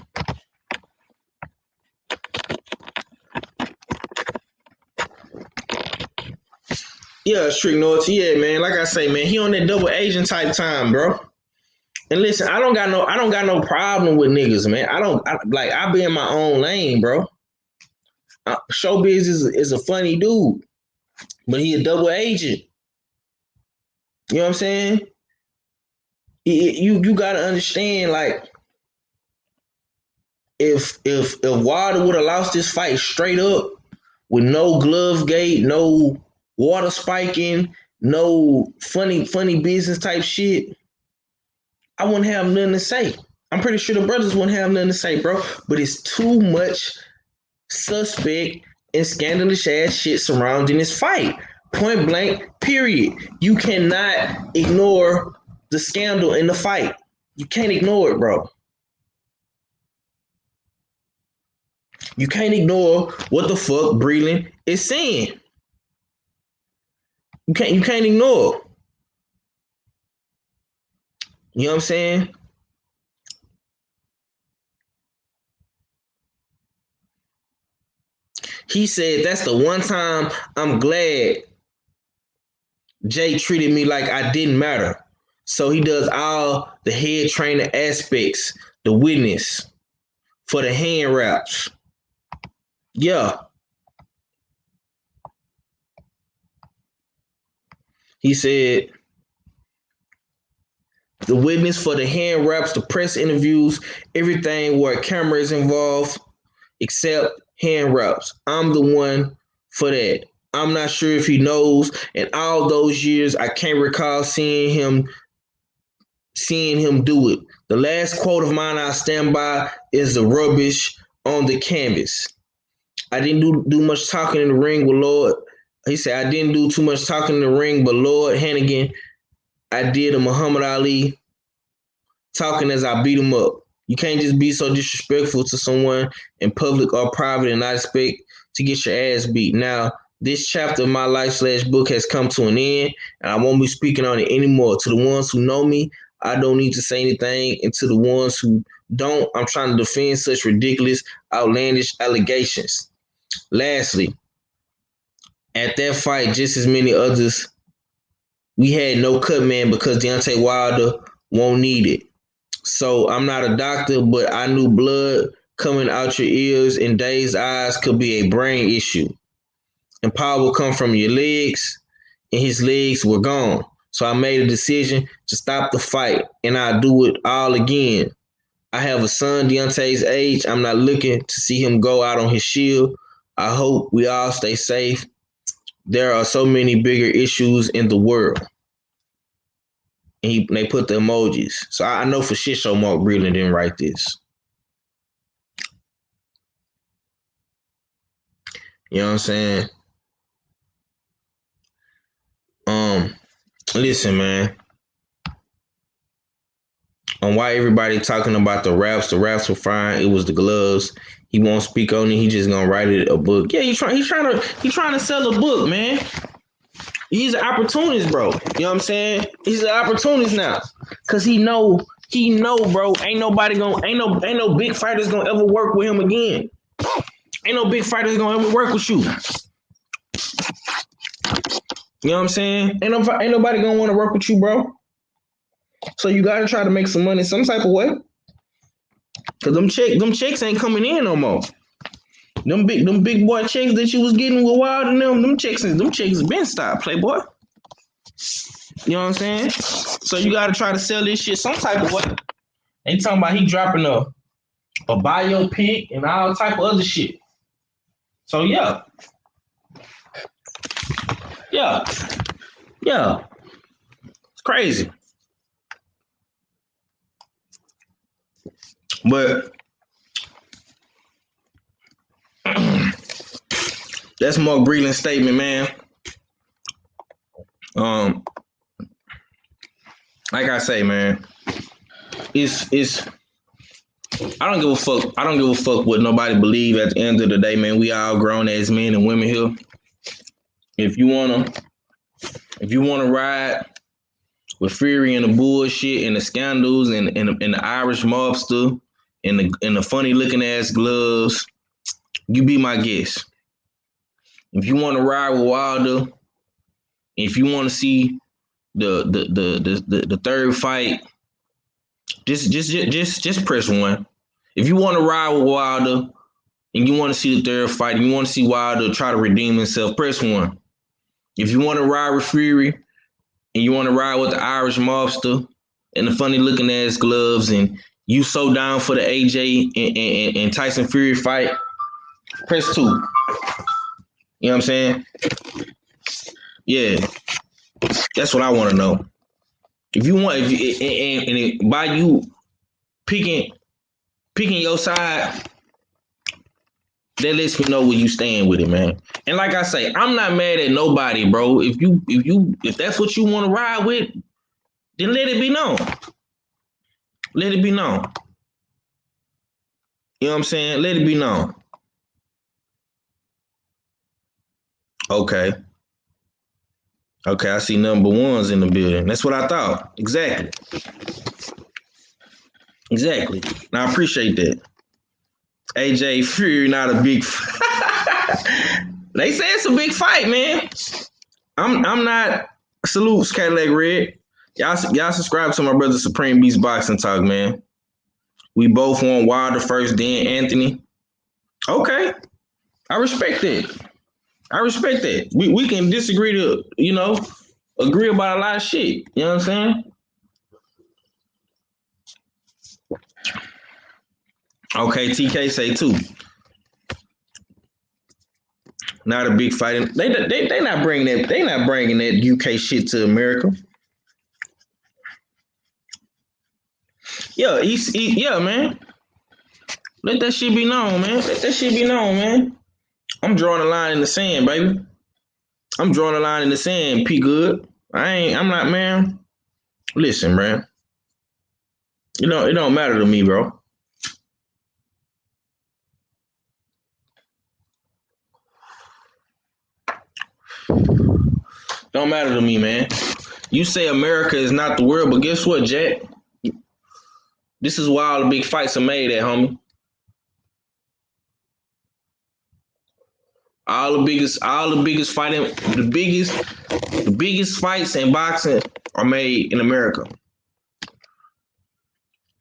Yeah, Strict North. Yeah, man. Like I say, man, he on that double agent type time, bro. And listen, I don't got no problem with niggas, man. I be in my own lane, bro. Showbiz is a funny dude, but he a double agent. You know what I'm saying? You gotta understand, like, if Wilder would have lost this fight straight up with no glove gate, no water spiking, no funny business type shit, I wouldn't have nothing to say. I'm pretty sure the brothers wouldn't have nothing to say, bro. But it's too much suspect and scandalous ass shit surrounding this fight. Point blank, period. You cannot ignore the scandal in the fight. You can't ignore it, bro. You can't ignore what the fuck Breland is saying. You can't ignore it. You know what I'm saying? He said, that's the one time I'm glad Jay treated me like I didn't matter. So he does all the head trainer aspects, the witness for the hand wraps. Yeah. He said, the witness for the hand wraps, the press interviews, everything where a camera is involved, except hand wraps. I'm the one for that. I'm not sure if he knows. In all those years, I can't recall seeing him do it. The last quote of mine I stand by is the rubbish on the canvas. I didn't do much talking in the ring with Lord. He said, I didn't do too much talking in the ring, but Lord Hannigan, I did a Muhammad Ali talking as I beat him up. You can't just be so disrespectful to someone in public or private and not expect to get your ass beat. Now, this chapter of my life / book has come to an end, and I won't be speaking on it anymore. To the ones who know me, I don't need to say anything. And to the ones who don't, I'm trying to defend such ridiculous, outlandish allegations. Lastly, at that fight, just as many others, we had no cut man because Deontay Wilder won't need it. So I'm not a doctor, but I knew blood coming out your ears and dazed eyes could be a brain issue. And power will come from your legs, and his legs were gone. So I made a decision to stop the fight, and I'll do it all again. I have a son Deontay's age. I'm not looking to see him go out on his shield. I hope we all stay safe. There are so many bigger issues in the world. And they put the emojis. So I know for shit show Mark Breland didn't write this. You know what I'm saying? Listen, man. On why everybody talking about the wraps were fine. It was the gloves. He won't speak on it. He just gonna write it a book. Yeah, he's trying to sell a book, man. He's an opportunist, bro. You know what I'm saying? He's an opportunist now. Cause he know, bro, ain't no big fighters gonna ever work with him again. Ain't no big fighters gonna ever work with you. You know what I'm saying? Ain't nobody gonna want to work with you, bro. So you gotta try to make some money some type of way. Cause them checks ain't coming in no more. Them big boy checks that you was getting with Wild and them checks been stopped, Playboy. You know what I'm saying? So you gotta try to sell this shit some type of way. They talking about he dropping a biopic and all type of other shit. So yeah. It's crazy. But that's Mark Breland's statement, man. Like I say, man, it's I don't give a fuck. I don't give a fuck what nobody believe at the end of the day, man. We all grown as men and women here. If you wanna ride with Fury and the bullshit and the scandals and the Irish mobster and the funny looking ass gloves, you be my guest. If you want to ride with Wilder, if you want to see the third fight, just press 1. If you want to ride with Wilder and you want to see the third fight, and you want to see Wilder try to redeem himself, press 1. If you want to ride with Fury and you want to ride with the Irish mobster and the funny looking ass gloves, and you so down for the AJ and Tyson Fury fight, press 2. You know what I'm saying? Yeah, that's what I want to know. If you want, by you picking your side, that lets me know where you stand with it, man. And like I say, I'm not mad at nobody, bro. If that's what you want to ride with, then let it be known. Let it be known. You know what I'm saying? Let it be known. Okay, I see number ones in the building. That's what I thought. Exactly. And I appreciate that. AJ Fury, not a big They say it's a big fight, man. I'm not. Salutes Cadillac Red. Y'all subscribe to my brother Supreme Beast Boxing Talk, man. We both want Wilder first, then Anthony. Okay, I respect that. I respect that. We can disagree to agree about a lot of shit. You know what I'm saying? Okay, TK say too. Not a big fight. They not bringing that. They not bringing that UK shit to America. Yeah, yeah, man. Let that shit be known, man. Let that shit be known, man. I'm drawing a line in the sand, baby. I'm drawing a line in the sand, P Good. I'm not, man. Listen, man. It don't matter to me, bro. Don't matter to me, man. You say America is not the world, but guess what, Jack? This is why all the big fights are made at, homie. All the biggest fighting, the biggest fights in boxing are made in America.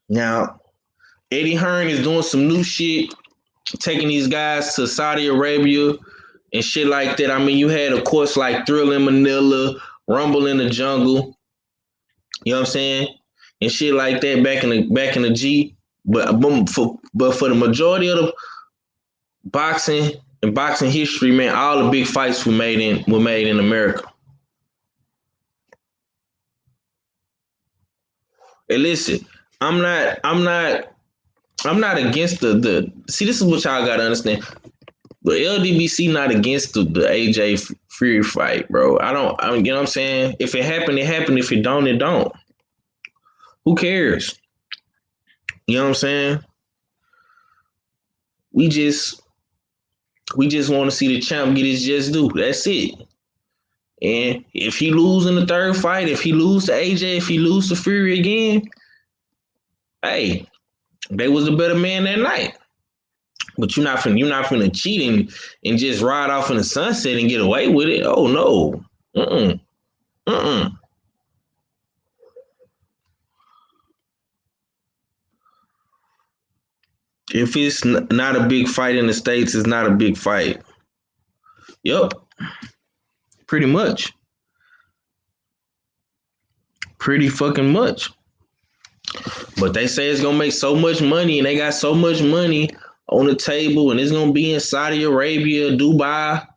Now, Eddie Hearn is doing some new shit, taking these guys to Saudi Arabia and shit like that. I mean, you had, of course, like Thrill in Manila, Rumble in the Jungle. You know what I'm saying? And shit like that back in the G. But for the majority of the boxing and boxing history, man, all the big fights were made in America. Hey, listen, I'm not against the see, this is what y'all gotta understand. The LDBC not against the AJ Fury fight, bro. I you know what I'm saying? If it happened, it happened. If it don't, it don't. Who cares? You know what I'm saying? We just want to see the champ get his just due. That's it. And if he lose in the third fight, if he lose to AJ, if he lose to Fury again, hey, they was the better man that night. But you're not finna cheat and just ride off in the sunset and get away with it. Oh no. If it's not a big fight in the States, it's not a big fight. Yep. Pretty much. Pretty fucking much. But they say it's gonna make so much money, and they got so much money on the table, and it's gonna be in Saudi Arabia, Dubai.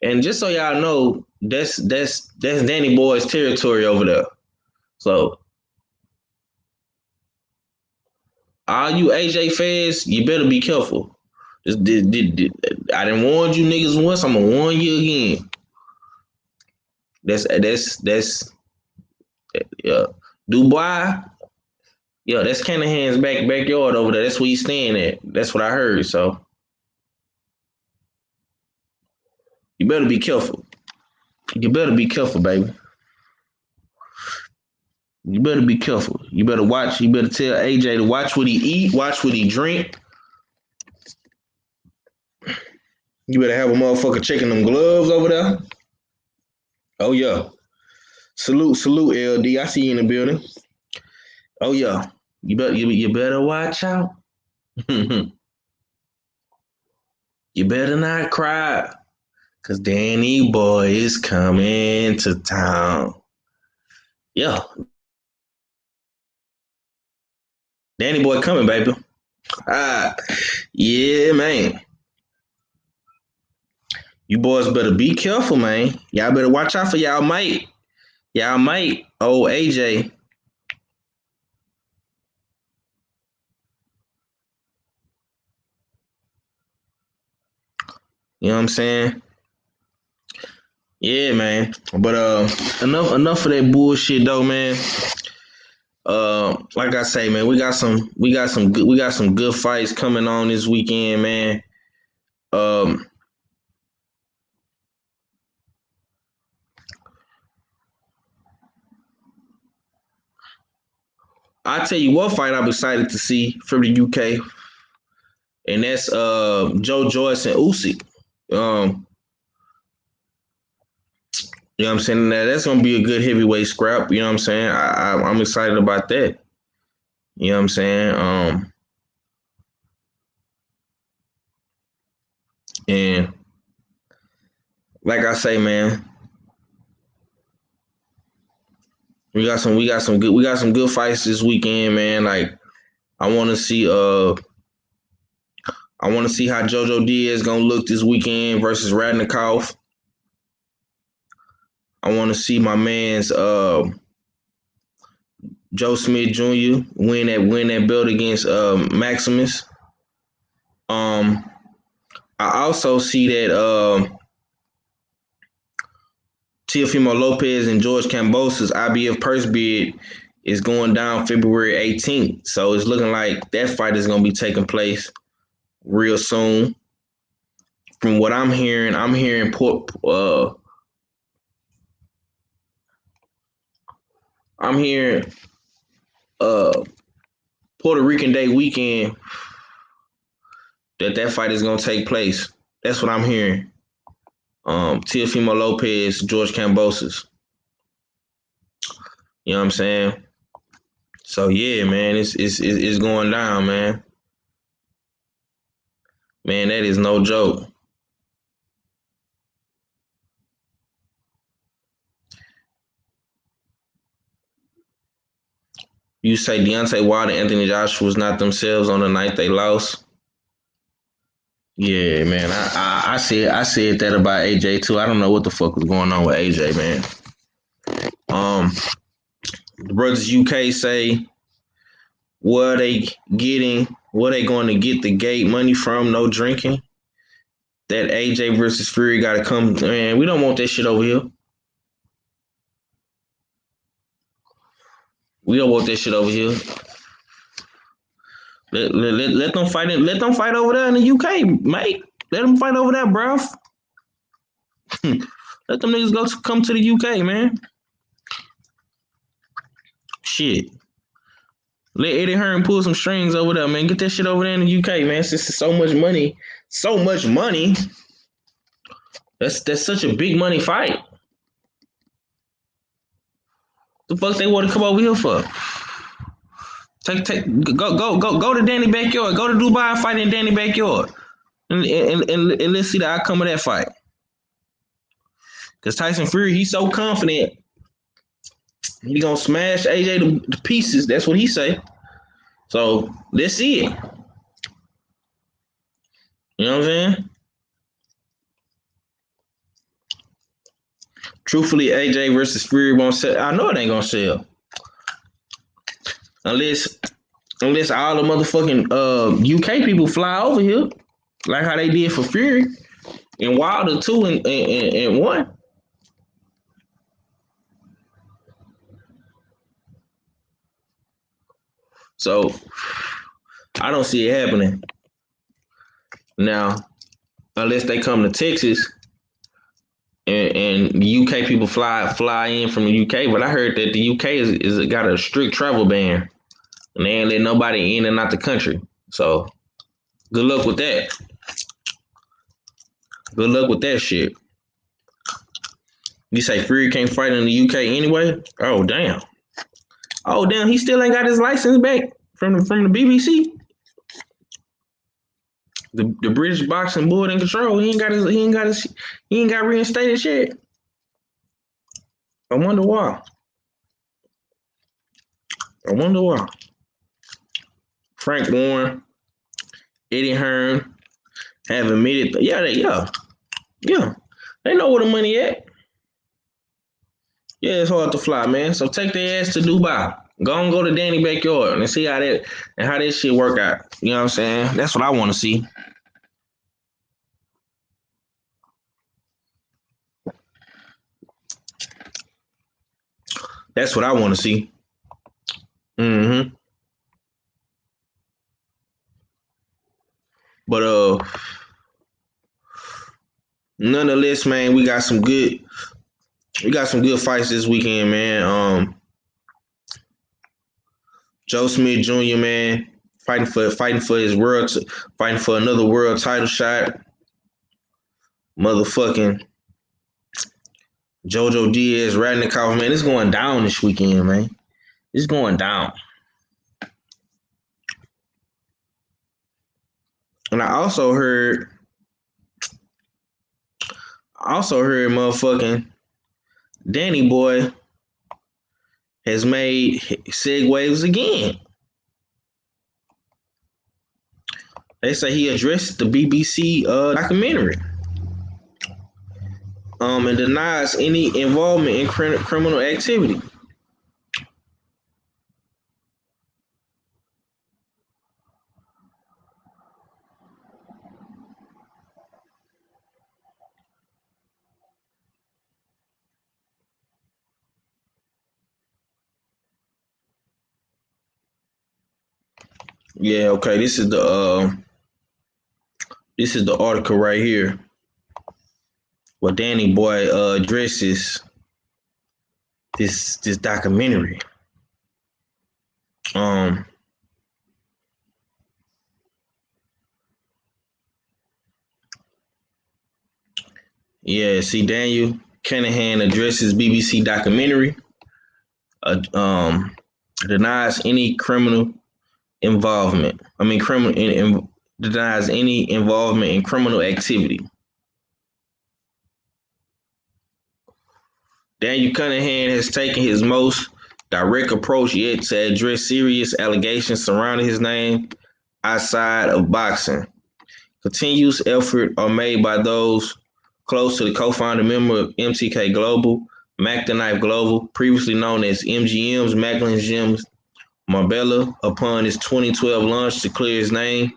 And just so y'all know, that's Danny Boy's territory over there. So all you AJ fans, you better be careful. I done warned you niggas once, I'm gonna warn you again. That's yeah. Dubai, yeah, that's Canahan's backyard over there. That's where he's staying at. That's what I heard. So you better be careful. You better be careful, baby. You better be careful. You better watch. You better tell AJ to watch what he eat, watch what he drink. You better have a motherfucker checking them gloves over there. Oh yeah. Salute, LD. I see you in the building. Oh yeah. You better watch out. You better not cry. Cause Danny Boy is coming to town. Yeah. Danny Boy coming, baby. Yeah, man. You boys better be careful, man. Y'all better watch out for y'all mate. Y'all mate, old AJ. You know what I'm saying? Yeah, man. But enough of that bullshit though, man. Like I say, man, we got some good fights coming on this weekend, man. I tell you what fight I'm excited to see from the UK, and that's Joe Joyce and Usyk. You know what I'm saying? That's gonna be a good heavyweight scrap. You know what I'm saying? I'm excited about that. You know what I'm saying? And like I say, man, we got some good fights this weekend, man. Like I want to see how JoJo Diaz gonna look this weekend versus Radnikov. I want to see my man's Joe Smith Jr. win that belt against Maximus. I also see that Teofimo Lopez and George Kambosos' IBF purse bid is going down February 18th. So it's looking like that fight is going to be taking place real soon. From what I'm hearing Puerto Rican Day weekend that fight is going to take place. That's what I'm hearing. Teofimo Lopez, George Kambosos. You know what I'm saying? So yeah, man, it's going down, man. Man, that is no joke. You say Deontay Wilder and Anthony Joshua was not themselves on the night they lost. Yeah, man. I said that about AJ too. I don't know what the fuck was going on with AJ, man. The brothers UK say where they going to get the gate money from? No drinking. That AJ versus Fury got to come. Man, we don't want that shit over here. We don't want that shit over here. Let them fight it. Let them fight over there in the UK, mate. Let them fight over there, bro. Let them niggas come to the UK, man. Shit. Let Eddie Hearn pull some strings over there, man. Get that shit over there in the UK, man. This is so much money. So much money. That's such a big money fight. The fuck they want to come over here for? Go to Danny backyard. Go to Dubai, fight in Danny backyard, and let's see the outcome of that fight. Cause Tyson Fury, he's so confident he gonna smash AJ to pieces. That's what he say. So let's see it. You know what I'm saying? Truthfully, AJ versus Fury won't sell. I know it ain't gonna sell. Unless all the motherfucking UK people fly over here, like how they did for Fury and Wilder 2 and 1. So I don't see it happening. Now, unless they come to Texas and the UK people fly in from the UK, but I heard that the UK is got a strict travel ban. And they ain't let nobody in and out the country. So good luck with that. Good luck with that shit. You say Fury can't fight in the UK anyway? Oh damn. Oh damn, he still ain't got his license back from the BBC. The British Boxing Board in control. He ain't got reinstated shit. I wonder why. Frank Warren, Eddie Hearn have admitted, yeah. They know where the money at. Yeah, it's hard to fly, man. So take their ass to Dubai. Go to Danny backyard and see how that shit work out. You know what I'm saying? That's what I want to see. That's what I want to see. Mm-hmm. But nonetheless, man, we got some good fights this weekend, man. Joe Smith Jr., man, fighting for another world title shot. motherfucking JoJo Diaz, Radnikoff, man, it's going down this weekend, man. It's going down. And I also heard motherfucking Danny Boy has made segues again. They say he addressed the BBC documentary and denies any involvement in criminal activity. Yeah, okay. This is the article right here where Danny Boy addresses this documentary. Yeah, see, Daniel Kinahan addresses BBC documentary, denies any criminal involvement. Denies any involvement in criminal activity. Daniel Cunningham has taken his most direct approach yet to address serious allegations surrounding his name outside of boxing. Continuous efforts are made by those close to the co-founder member of MTK Global, Mac the Knife Global, previously known as MGM's Macklin Gems Marbella, upon his 2012 launch to clear his name,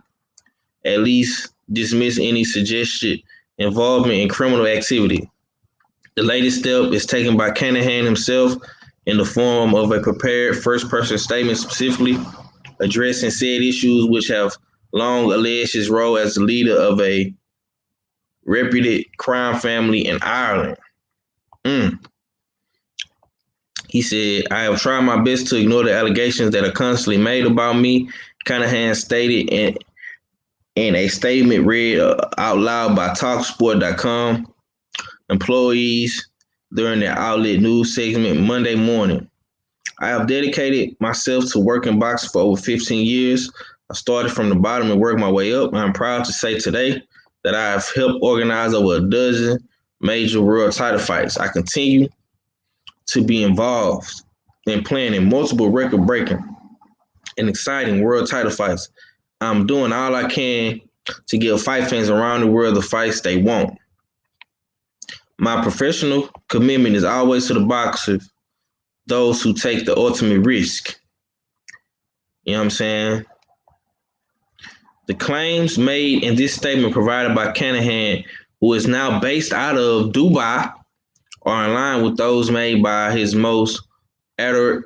at least dismiss any suggested involvement in criminal activity. The latest step is taken by Canahan himself in the form of a prepared first-person statement specifically addressing said issues, which have long alleged his role as the leader of a reputed crime family in Ireland. He said, I have tried my best to ignore the allegations that are constantly made about me, Canahan stated in a statement read out loud by TalkSport.com employees during their outlet news segment Monday morning. I have dedicated myself to working boxing for over 15 years. I started from the bottom and worked my way up. I'm proud to say today that I have helped organize over a dozen major world title fights. I continue to be involved in planning multiple record-breaking and exciting world title fights. I'm doing all I can to give fight fans around the world the fights they want. My professional commitment is always to the boxers, those who take the ultimate risk. You know what I'm saying? The claims made in this statement provided by Canahan, who is now based out of Dubai, are in line with those made by his most ardent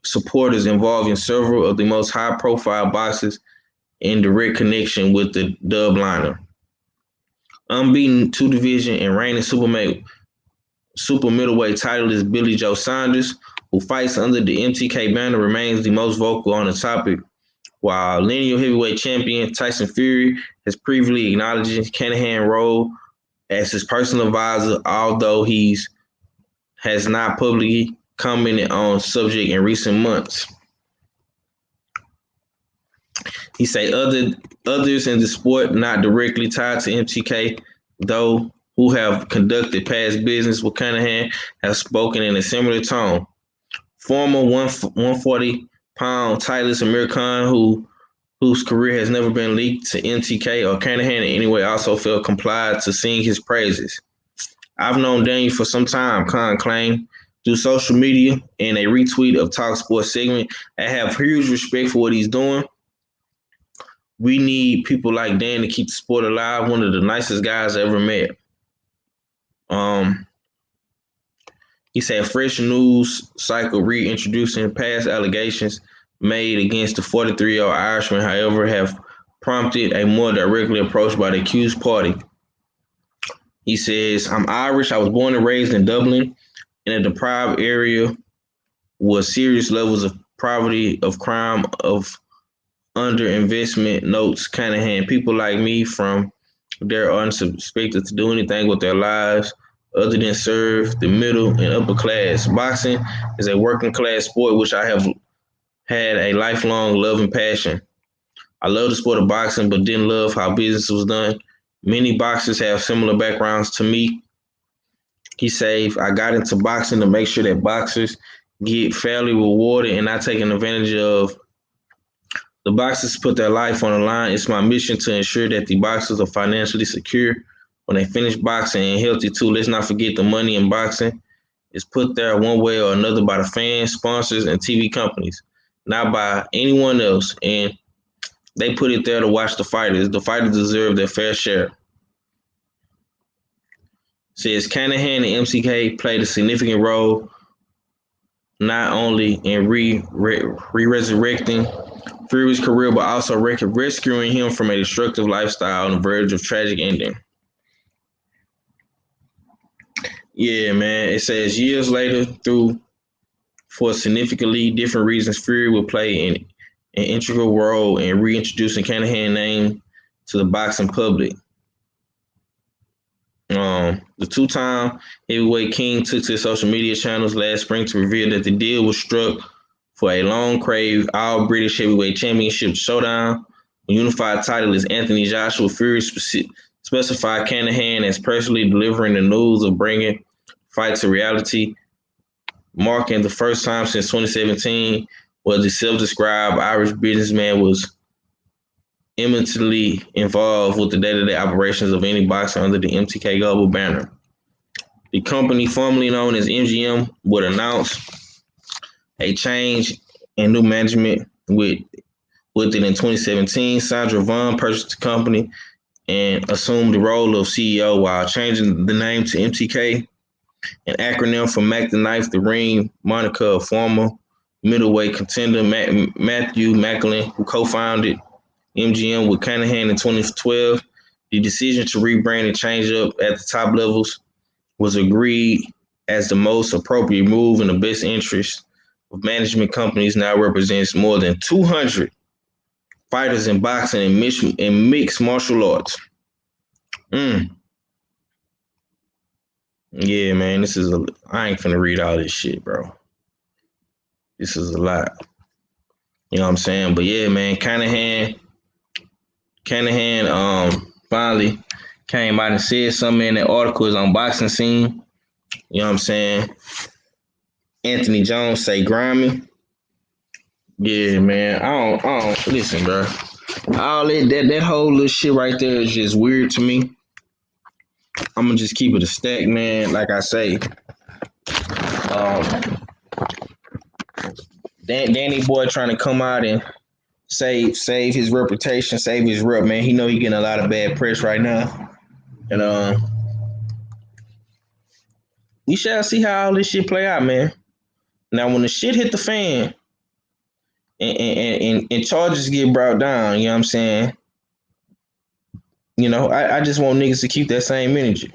supporters involving several of the most high-profile boxers in direct connection with the dub liner. Unbeaten two-division and reigning super middleweight titleist Billy Joe Saunders, who fights under the MTK banner, remains the most vocal on the topic, while lineal heavyweight champion Tyson Fury has previously acknowledged Canahan's role as his personal advisor, although he has not publicly commented on the subject in recent months. He said others in the sport not directly tied to MTK, though, who have conducted past business with Canahan, have spoken in a similar tone. Former 140-pound titleist Amir Khan, whose career has never been leaked to MTK or Canahan in any way, also felt complied to sing his praises. I've known Daniel for some time, Khan claimed, through social media and a retweet of Talk Sports segment. I have huge respect for what he's doing. We need people like Dan to keep the sport alive. One of the nicest guys I ever met. He said fresh news cycle reintroducing past allegations made against the 43-year-old Irishman, however, have prompted a more directly approach by the accused party. He says, I'm Irish. I was born and raised in Dublin in a deprived area with serious levels of poverty, of crime, of underinvestment, notes Canahan. People like me from They're unsuspected to do anything with their lives other than serve the middle and upper class. Boxing is a working class sport which I have had a lifelong love and passion. I love the sport of boxing, but didn't love how business was done. Many boxers have similar backgrounds to me. He said, I got into boxing to make sure that boxers get fairly rewarded and not taken advantage of. The boxers put their life on the line. It's my mission to ensure that the boxers are financially secure when they finish boxing and healthy too. Let's not forget the money in boxing is put there one way or another by the fans, sponsors, and TV companies, not by anyone else. And they put it there to watch the fighters. The fighters deserve their fair share. Says Canahan and MCK played a significant role not only in resurrecting Fury's career, but also rescuing him from a destructive lifestyle on the verge of tragic ending. Yeah, man. It says years later, for significantly different reasons, Fury will play an integral role in reintroducing Canahan's name to the boxing public. The two-time heavyweight king took to his social media channels last spring to reveal that the deal was struck for a long-craved all-British heavyweight championship showdown. The unified title is Anthony Joshua. Fury specified Canahan as personally delivering the news of bringing fight to reality, marking the first time since 2017 where the self-described Irish businessman was intimately involved with the day-to-day operations of any boxer under the MTK Global banner. The company, formerly known as MGM, would announce a change in new management with it in 2017. Sandra Vaughn purchased the company and assumed the role of CEO while changing the name to MTK, an acronym for Mac the Knife, the Ring, moniker of former middleweight contender Matthew Macklin, who co-founded MGM with Canahan in 2012. The decision to rebrand and change up at the top levels was agreed as the most appropriate move in the best interest of management. Companies now represents more than 200 fighters in boxing and mixed martial arts. Yeah, man, I ain't finna read all this shit, bro. This is a lot. You know what I'm saying? But yeah, man, Canahan finally came out and said something in that article. His unboxing scene. You know what I'm saying? Anthony Jones say grimy. Yeah, man. I don't listen, bro. All that whole little shit right there is just weird to me. I'm gonna just keep it a stack, man. Like I say, Danny Boy trying to come out and save his reputation, save his rep, man. He know he getting a lot of bad press right now, and we shall see how all this shit play out, man. Now, when the shit hit the fan and charges get brought down, you know what I'm saying? You know, I just want niggas to keep that same energy.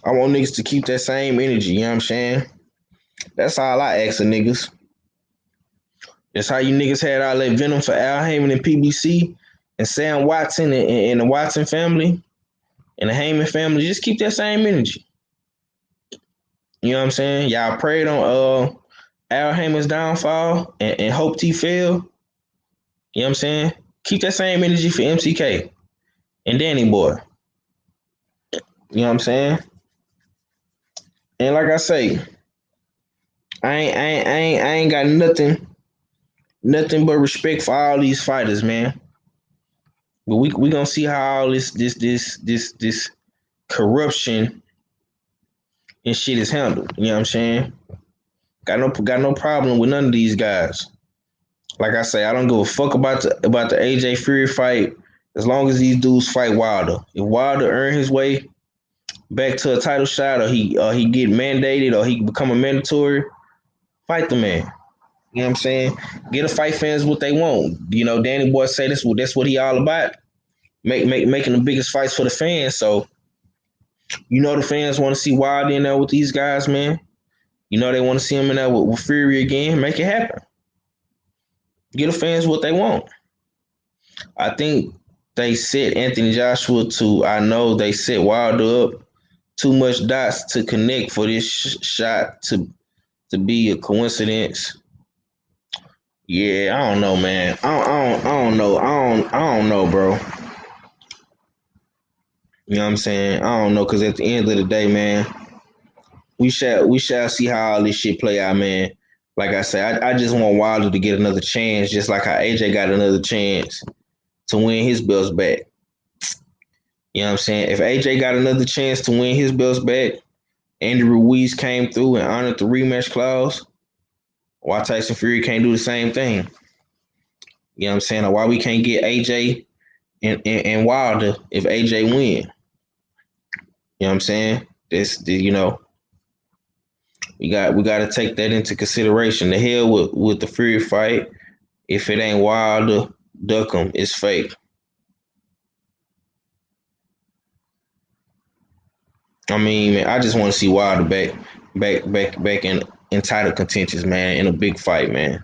I want niggas to keep that same energy, you know what I'm saying? That's all I ask of niggas. That's how you niggas had all that venom for Al Heyman and PBC and Sam Watson and the Watson family and the Heyman family. Just keep that same energy. You know what I'm saying? Y'all prayed on Al Heyman's downfall and hoped he fell. You know what I'm saying? Keep that same energy for MCK and Danny Boy. You know what I'm saying? And like I say, I ain't got nothing but respect for all these fighters, man. But we gonna see how all this corruption and shit is handled. You know what I'm saying? Got no problem with none of these guys. Like I say, I don't give a fuck about the AJ Fury fight as long as these dudes fight Wilder. If Wilder earn his way back to a title shot, or he get mandated, or he become a mandatory, fight the man. You know what I'm saying? Get a fight fans what they want. You know, Danny Boy say that's what he all about. Making the biggest fights for the fans. So, you know the fans want to see Wilder in there with these guys, man. You know they want to see him in there with Fury again. Make it happen. Get the fans what they want. I think they set Anthony Joshua to, I know they set Wilder up too much dots to connect for this shot to be a coincidence. Yeah, I don't know, man. I don't know. I don't know, bro. You know what I'm saying? I don't know, because at the end of the day, man, we shall see how all this shit play out, man. Like I said, I just want Wilder to get another chance, just like how AJ got another chance to win his belts back. You know what I'm saying? If AJ got another chance to win his belts back, Andy Ruiz came through and honored the rematch clause, why Tyson Fury can't do the same thing? You know what I'm saying? Or why we can't get AJ and Wilder if AJ win? You know what I'm saying? We got to take that into consideration. The hell with the Fury fight. If it ain't Wilder, duck 'em. It's fake. I mean, man, I just want to see Wilder back in title contentions, man, in a big fight, man.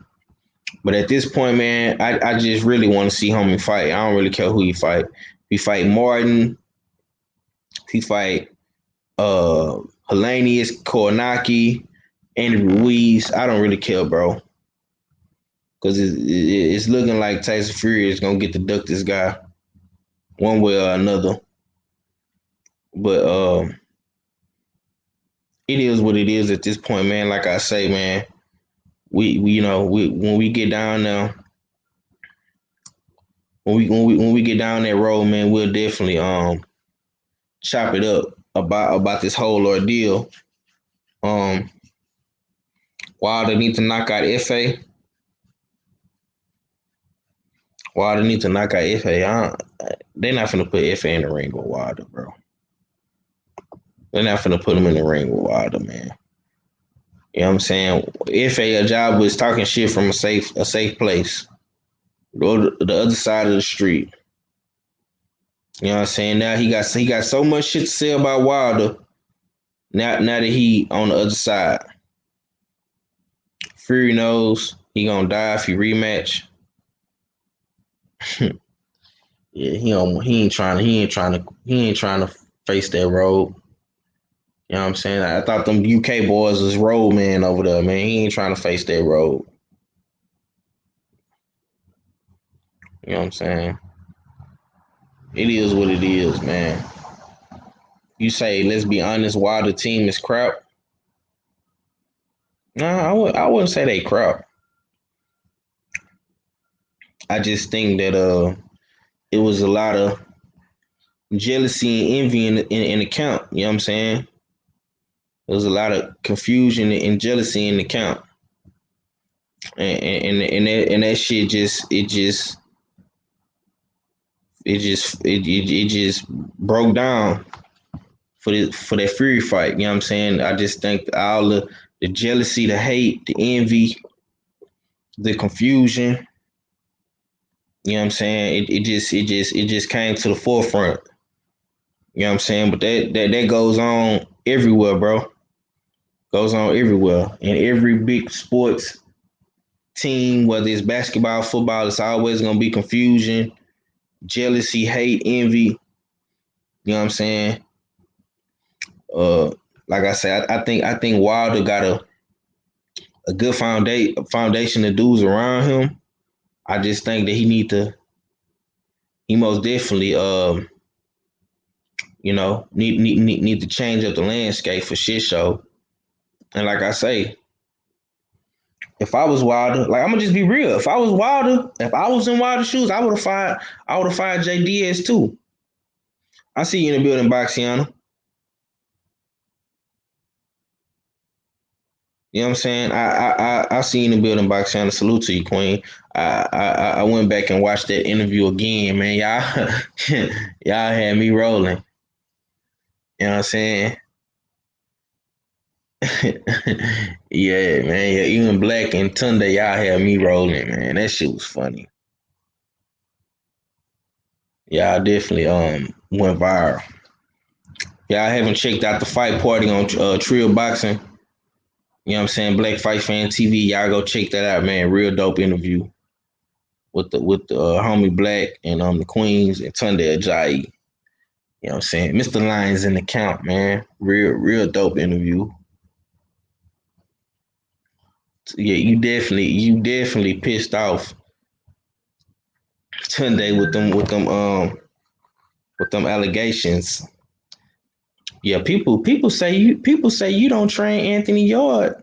But at this point, man, I just really want to see homie fight. I don't really care who he fight. He fight Martin. He fight Helenius, Kornacki, Andy Ruiz. I don't really care, bro. Because it's looking like Tyson Fury is going to get to duck this guy one way or another. But it is what it is at this point, man. Like I say, man, we when we get down there, when we get down that road, man, we'll definitely chop it up about this whole ordeal. Wilder need to knock out FA. Wilder need to knock out FA. They're not finna put FA in the ring with Wilder, bro. They're not finna put him in the ring with Wilder, man. You know what I'm saying? FA, a job was talking shit from a safe place. Go to the other side of the street. You know what I'm saying? Now he got so much shit to say about Wilder. Now that he on the other side. Fury knows he gonna die if he rematch. Yeah, he ain't trying to face that road. You know what I'm saying? I thought them UK boys was road man over there, man. He ain't trying to face that road. You know what I'm saying? It is what it is, man. You say, let's be honest, why the team is crap? No, I wouldn't say they crap. I just think that it was a lot of jealousy and envy in the camp. You know what I'm saying? There was a lot of confusion and jealousy in the camp, and that shit just broke down for that Fury fight. You know what I'm saying? I just think all the jealousy, the hate, the envy, the confusion. You know what I'm saying? It just came to the forefront. You know what I'm saying? But that goes on everywhere, bro. Goes on everywhere. In every big sports team, whether it's basketball, football, it's always gonna be confusion, jealousy, hate, envy. You know what I'm saying? Like I said, I think Wilder got a good foundation of dudes around him. I just think that he most definitely need to change up the landscape for shit show. And like I say, if I was Wilder, like I'm gonna just be real. If I was Wilder, if I was in Wilder's shoes, I would have fired Jay Diaz too. I see you in the building, Boxiana. You know what I'm saying? I see you in the building, Boxiana. Salute to you, Queen. I went back and watched that interview again, man. Y'all had me rolling. You know what I'm saying? Yeah, man. Yeah, even Black and Tunde, y'all had me rolling, man. That shit was funny. Y'all definitely went viral. Y'all haven't checked out the fight party on Trill Boxing. You know what I'm saying? Black Fight Fan TV. Y'all go check that out, man. Real dope interview with the homie Black and the Queens and Tunde Ajayi. You know what I'm saying? Mr. Lyons in the count, man. Real dope interview. Yeah, you definitely pissed off Tunde with them allegations. Yeah, people say you don't train Anthony Yard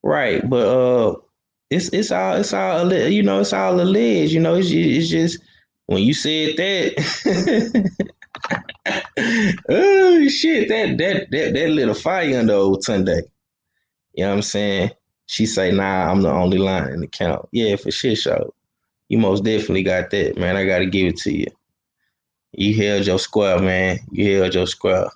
right, but it's all it's all alleged. It's just when you said that. Oh shit, that lit a fire under old Tunde. You know what I'm saying? She say, nah, I'm the only line in the count. Yeah, for shit show. You most definitely got that, man. I gotta give it to you. You held your square, man. You held your square.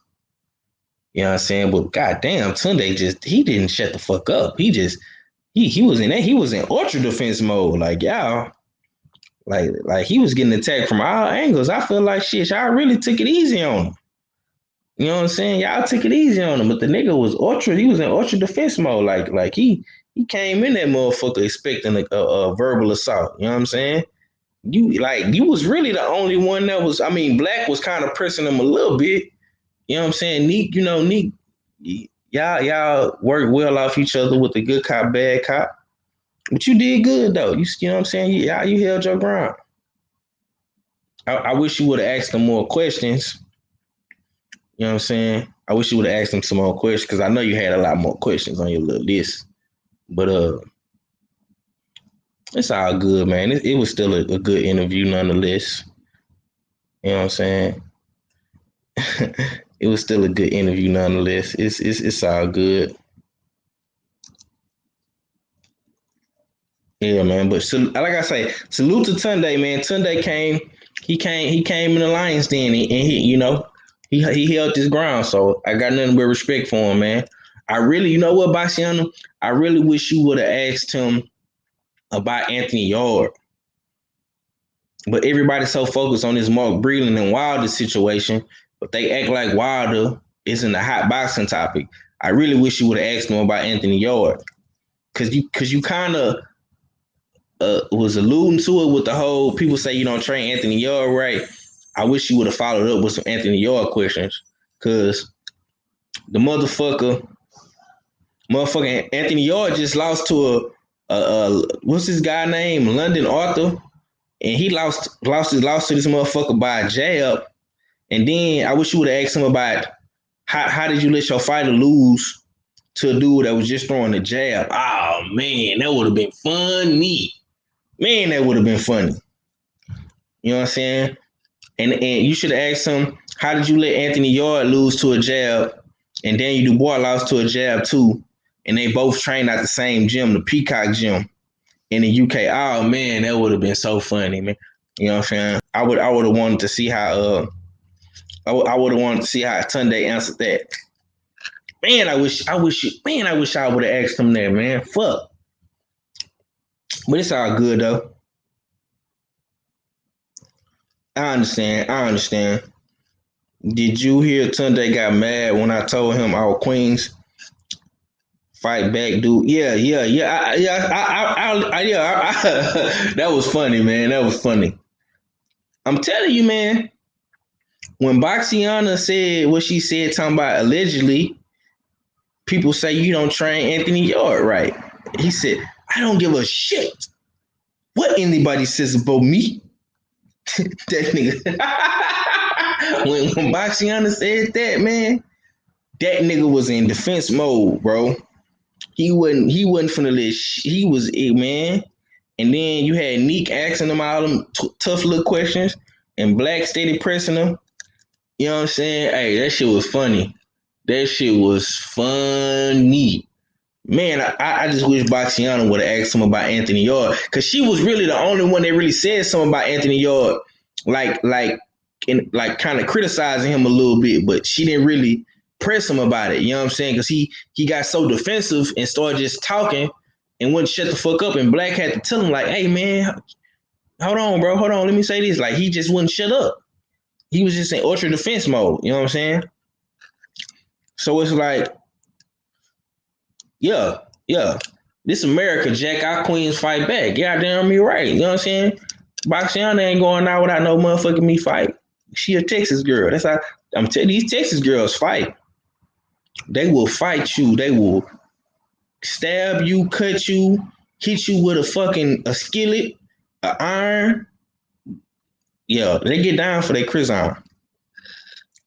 You know what I'm saying? But goddamn, Tunde he didn't shut the fuck up. He was in ultra defense mode. Like, y'all, like he was getting attacked from all angles. I feel like shit, y'all really took it easy on him. You know what I'm saying? Y'all took it easy on him, but the nigga was he was in ultra defense mode. Like he came in that motherfucker expecting a verbal assault. You know what I'm saying? You was really the only one that was, Black was kind of pressing him a little bit. You know what I'm saying? Neek, y'all work well off each other with the good cop, bad cop. But you did good though. You know what I'm saying? You held your ground. I wish you would have asked him more questions. You know what I'm saying? I wish you would have asked him some more questions because I know you had a lot more questions on your little list. But it's all good, man. It was still a good interview nonetheless. You know what I'm saying? It was still a good interview nonetheless. It's all good. Yeah, man. But like I say, salute to Tunde, man. Tunde came in the Lions Den, and he held his ground. So I got nothing but respect for him, man. I really, you know what, Baciano? I really wish you would have asked him about Anthony Yard. But everybody's so focused on this Mark Breland and Wilder situation, but they act like Wilder isn't a hot boxing topic. I really wish you would have asked him about Anthony Yard. Cause you kind of was alluding to it with the whole people say you don't train Anthony Yard right. I wish you would have followed up with some Anthony Yard questions. Cause the motherfucking Anthony Yard just lost to a what's his guy name? London Arthur. And he lost to this motherfucker by a jab. And then I wish you would have asked him about how did you let your fighter lose to a dude that was just throwing a jab? Oh man, that would have been funny. Man, that would have been funny. You know what I'm saying? And you should have asked him, how did you let Anthony Yard lose to a jab? And Daniel Dubois lost to a jab too. And they both trained at the same gym, the Peacock Gym in the UK. Oh man, that would have been so funny, man. You know what I'm saying? I would have wanted to see how I would have wanted to see how Tunde answered that. Man, I wish I would have asked him that, man. Fuck. But it's all good though. I understand. Did you hear Tunde got mad when I told him our Queens fight back, dude? Yeah. That was funny, man. That was funny. I'm telling you, man. When Boxiana said what she said, talking about allegedly, people say you don't train Anthony Yard right. He said, I don't give a shit what anybody says about me. That nigga. when Boxiana said that, man, that nigga was in defense mode, bro. He wasn't finna let he was it, man. And then you had Neek asking him all them tough little questions and Black steady pressing him. You know what I'm saying? Hey, that shit was funny. That shit was funny. Man, I just wish Boxiana would have asked him about Anthony Yard. Cause she was really the only one that really said something about Anthony Yard. Like kind of criticizing him a little bit, but she didn't really press him about it. You know what I'm saying? Because he got so defensive and started just talking and wouldn't shut the fuck up. And Black had to tell him like, hey man, hold on, bro. Hold on. Let me say this. Like he just wouldn't shut up. He was just in ultra defense mode. You know what I'm saying? So it's like, yeah. This America, Jack, our Queens fight back. Goddamn me right. You know what I'm saying? Boxiana ain't going out without no motherfucking me fight. She a Texas girl. That's how I'm telling you, these Texas girls fight. They will fight you. They will stab you, cut you, hit you with a skillet, an iron. Yeah, they get down for their Chris on.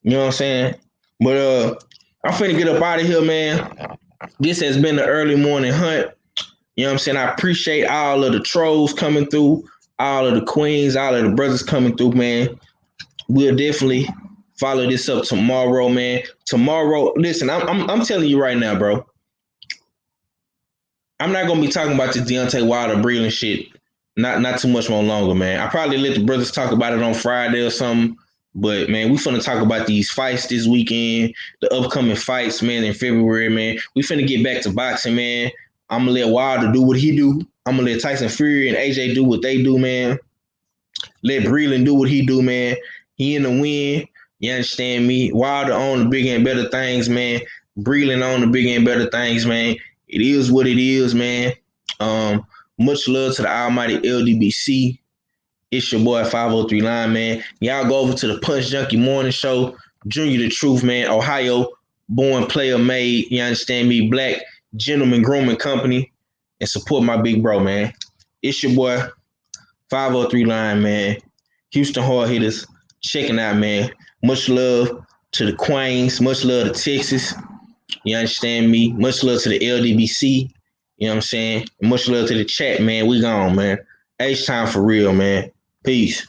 You know what I'm saying? But I'm finna get up out of here, man. This has been the early morning hunt. You know what I'm saying? I appreciate all of the trolls coming through, all of the queens, all of the brothers coming through, man. We'll definitely follow this up tomorrow, man. Tomorrow, listen, I'm telling you right now, bro. I'm not gonna be talking about this Deontay Wilder Breland shit. Not too much more longer, man. I probably let the brothers talk about it on Friday or something. But man, we finna talk about these fights this weekend, the upcoming fights, man, in February, man. We finna get back to boxing, man. I'm gonna let Wilder do what he do. I'm gonna let Tyson Fury and AJ do what they do, man. Let Breland do what he do, man. He in the win. You understand me? Wilder on the big and better things, man. Breland on the big and better things, man. It is what it is, man. Much love to the almighty LDBC. It's your boy 503 Line, man. Y'all go over to the Punch Junkie Morning Show. Junior the Truth, man. Ohio born player made. You understand me? Black Gentleman Grooming Company. And support my big bro, man. It's your boy 503 Line, man. Houston Hard Hitters. Checking out, man. Much love to the Queens. Much love to Texas. You understand me? Much love to the LDBC. You know what I'm saying? Much love to the chat, man. We gone, man. H time for real, man. Peace.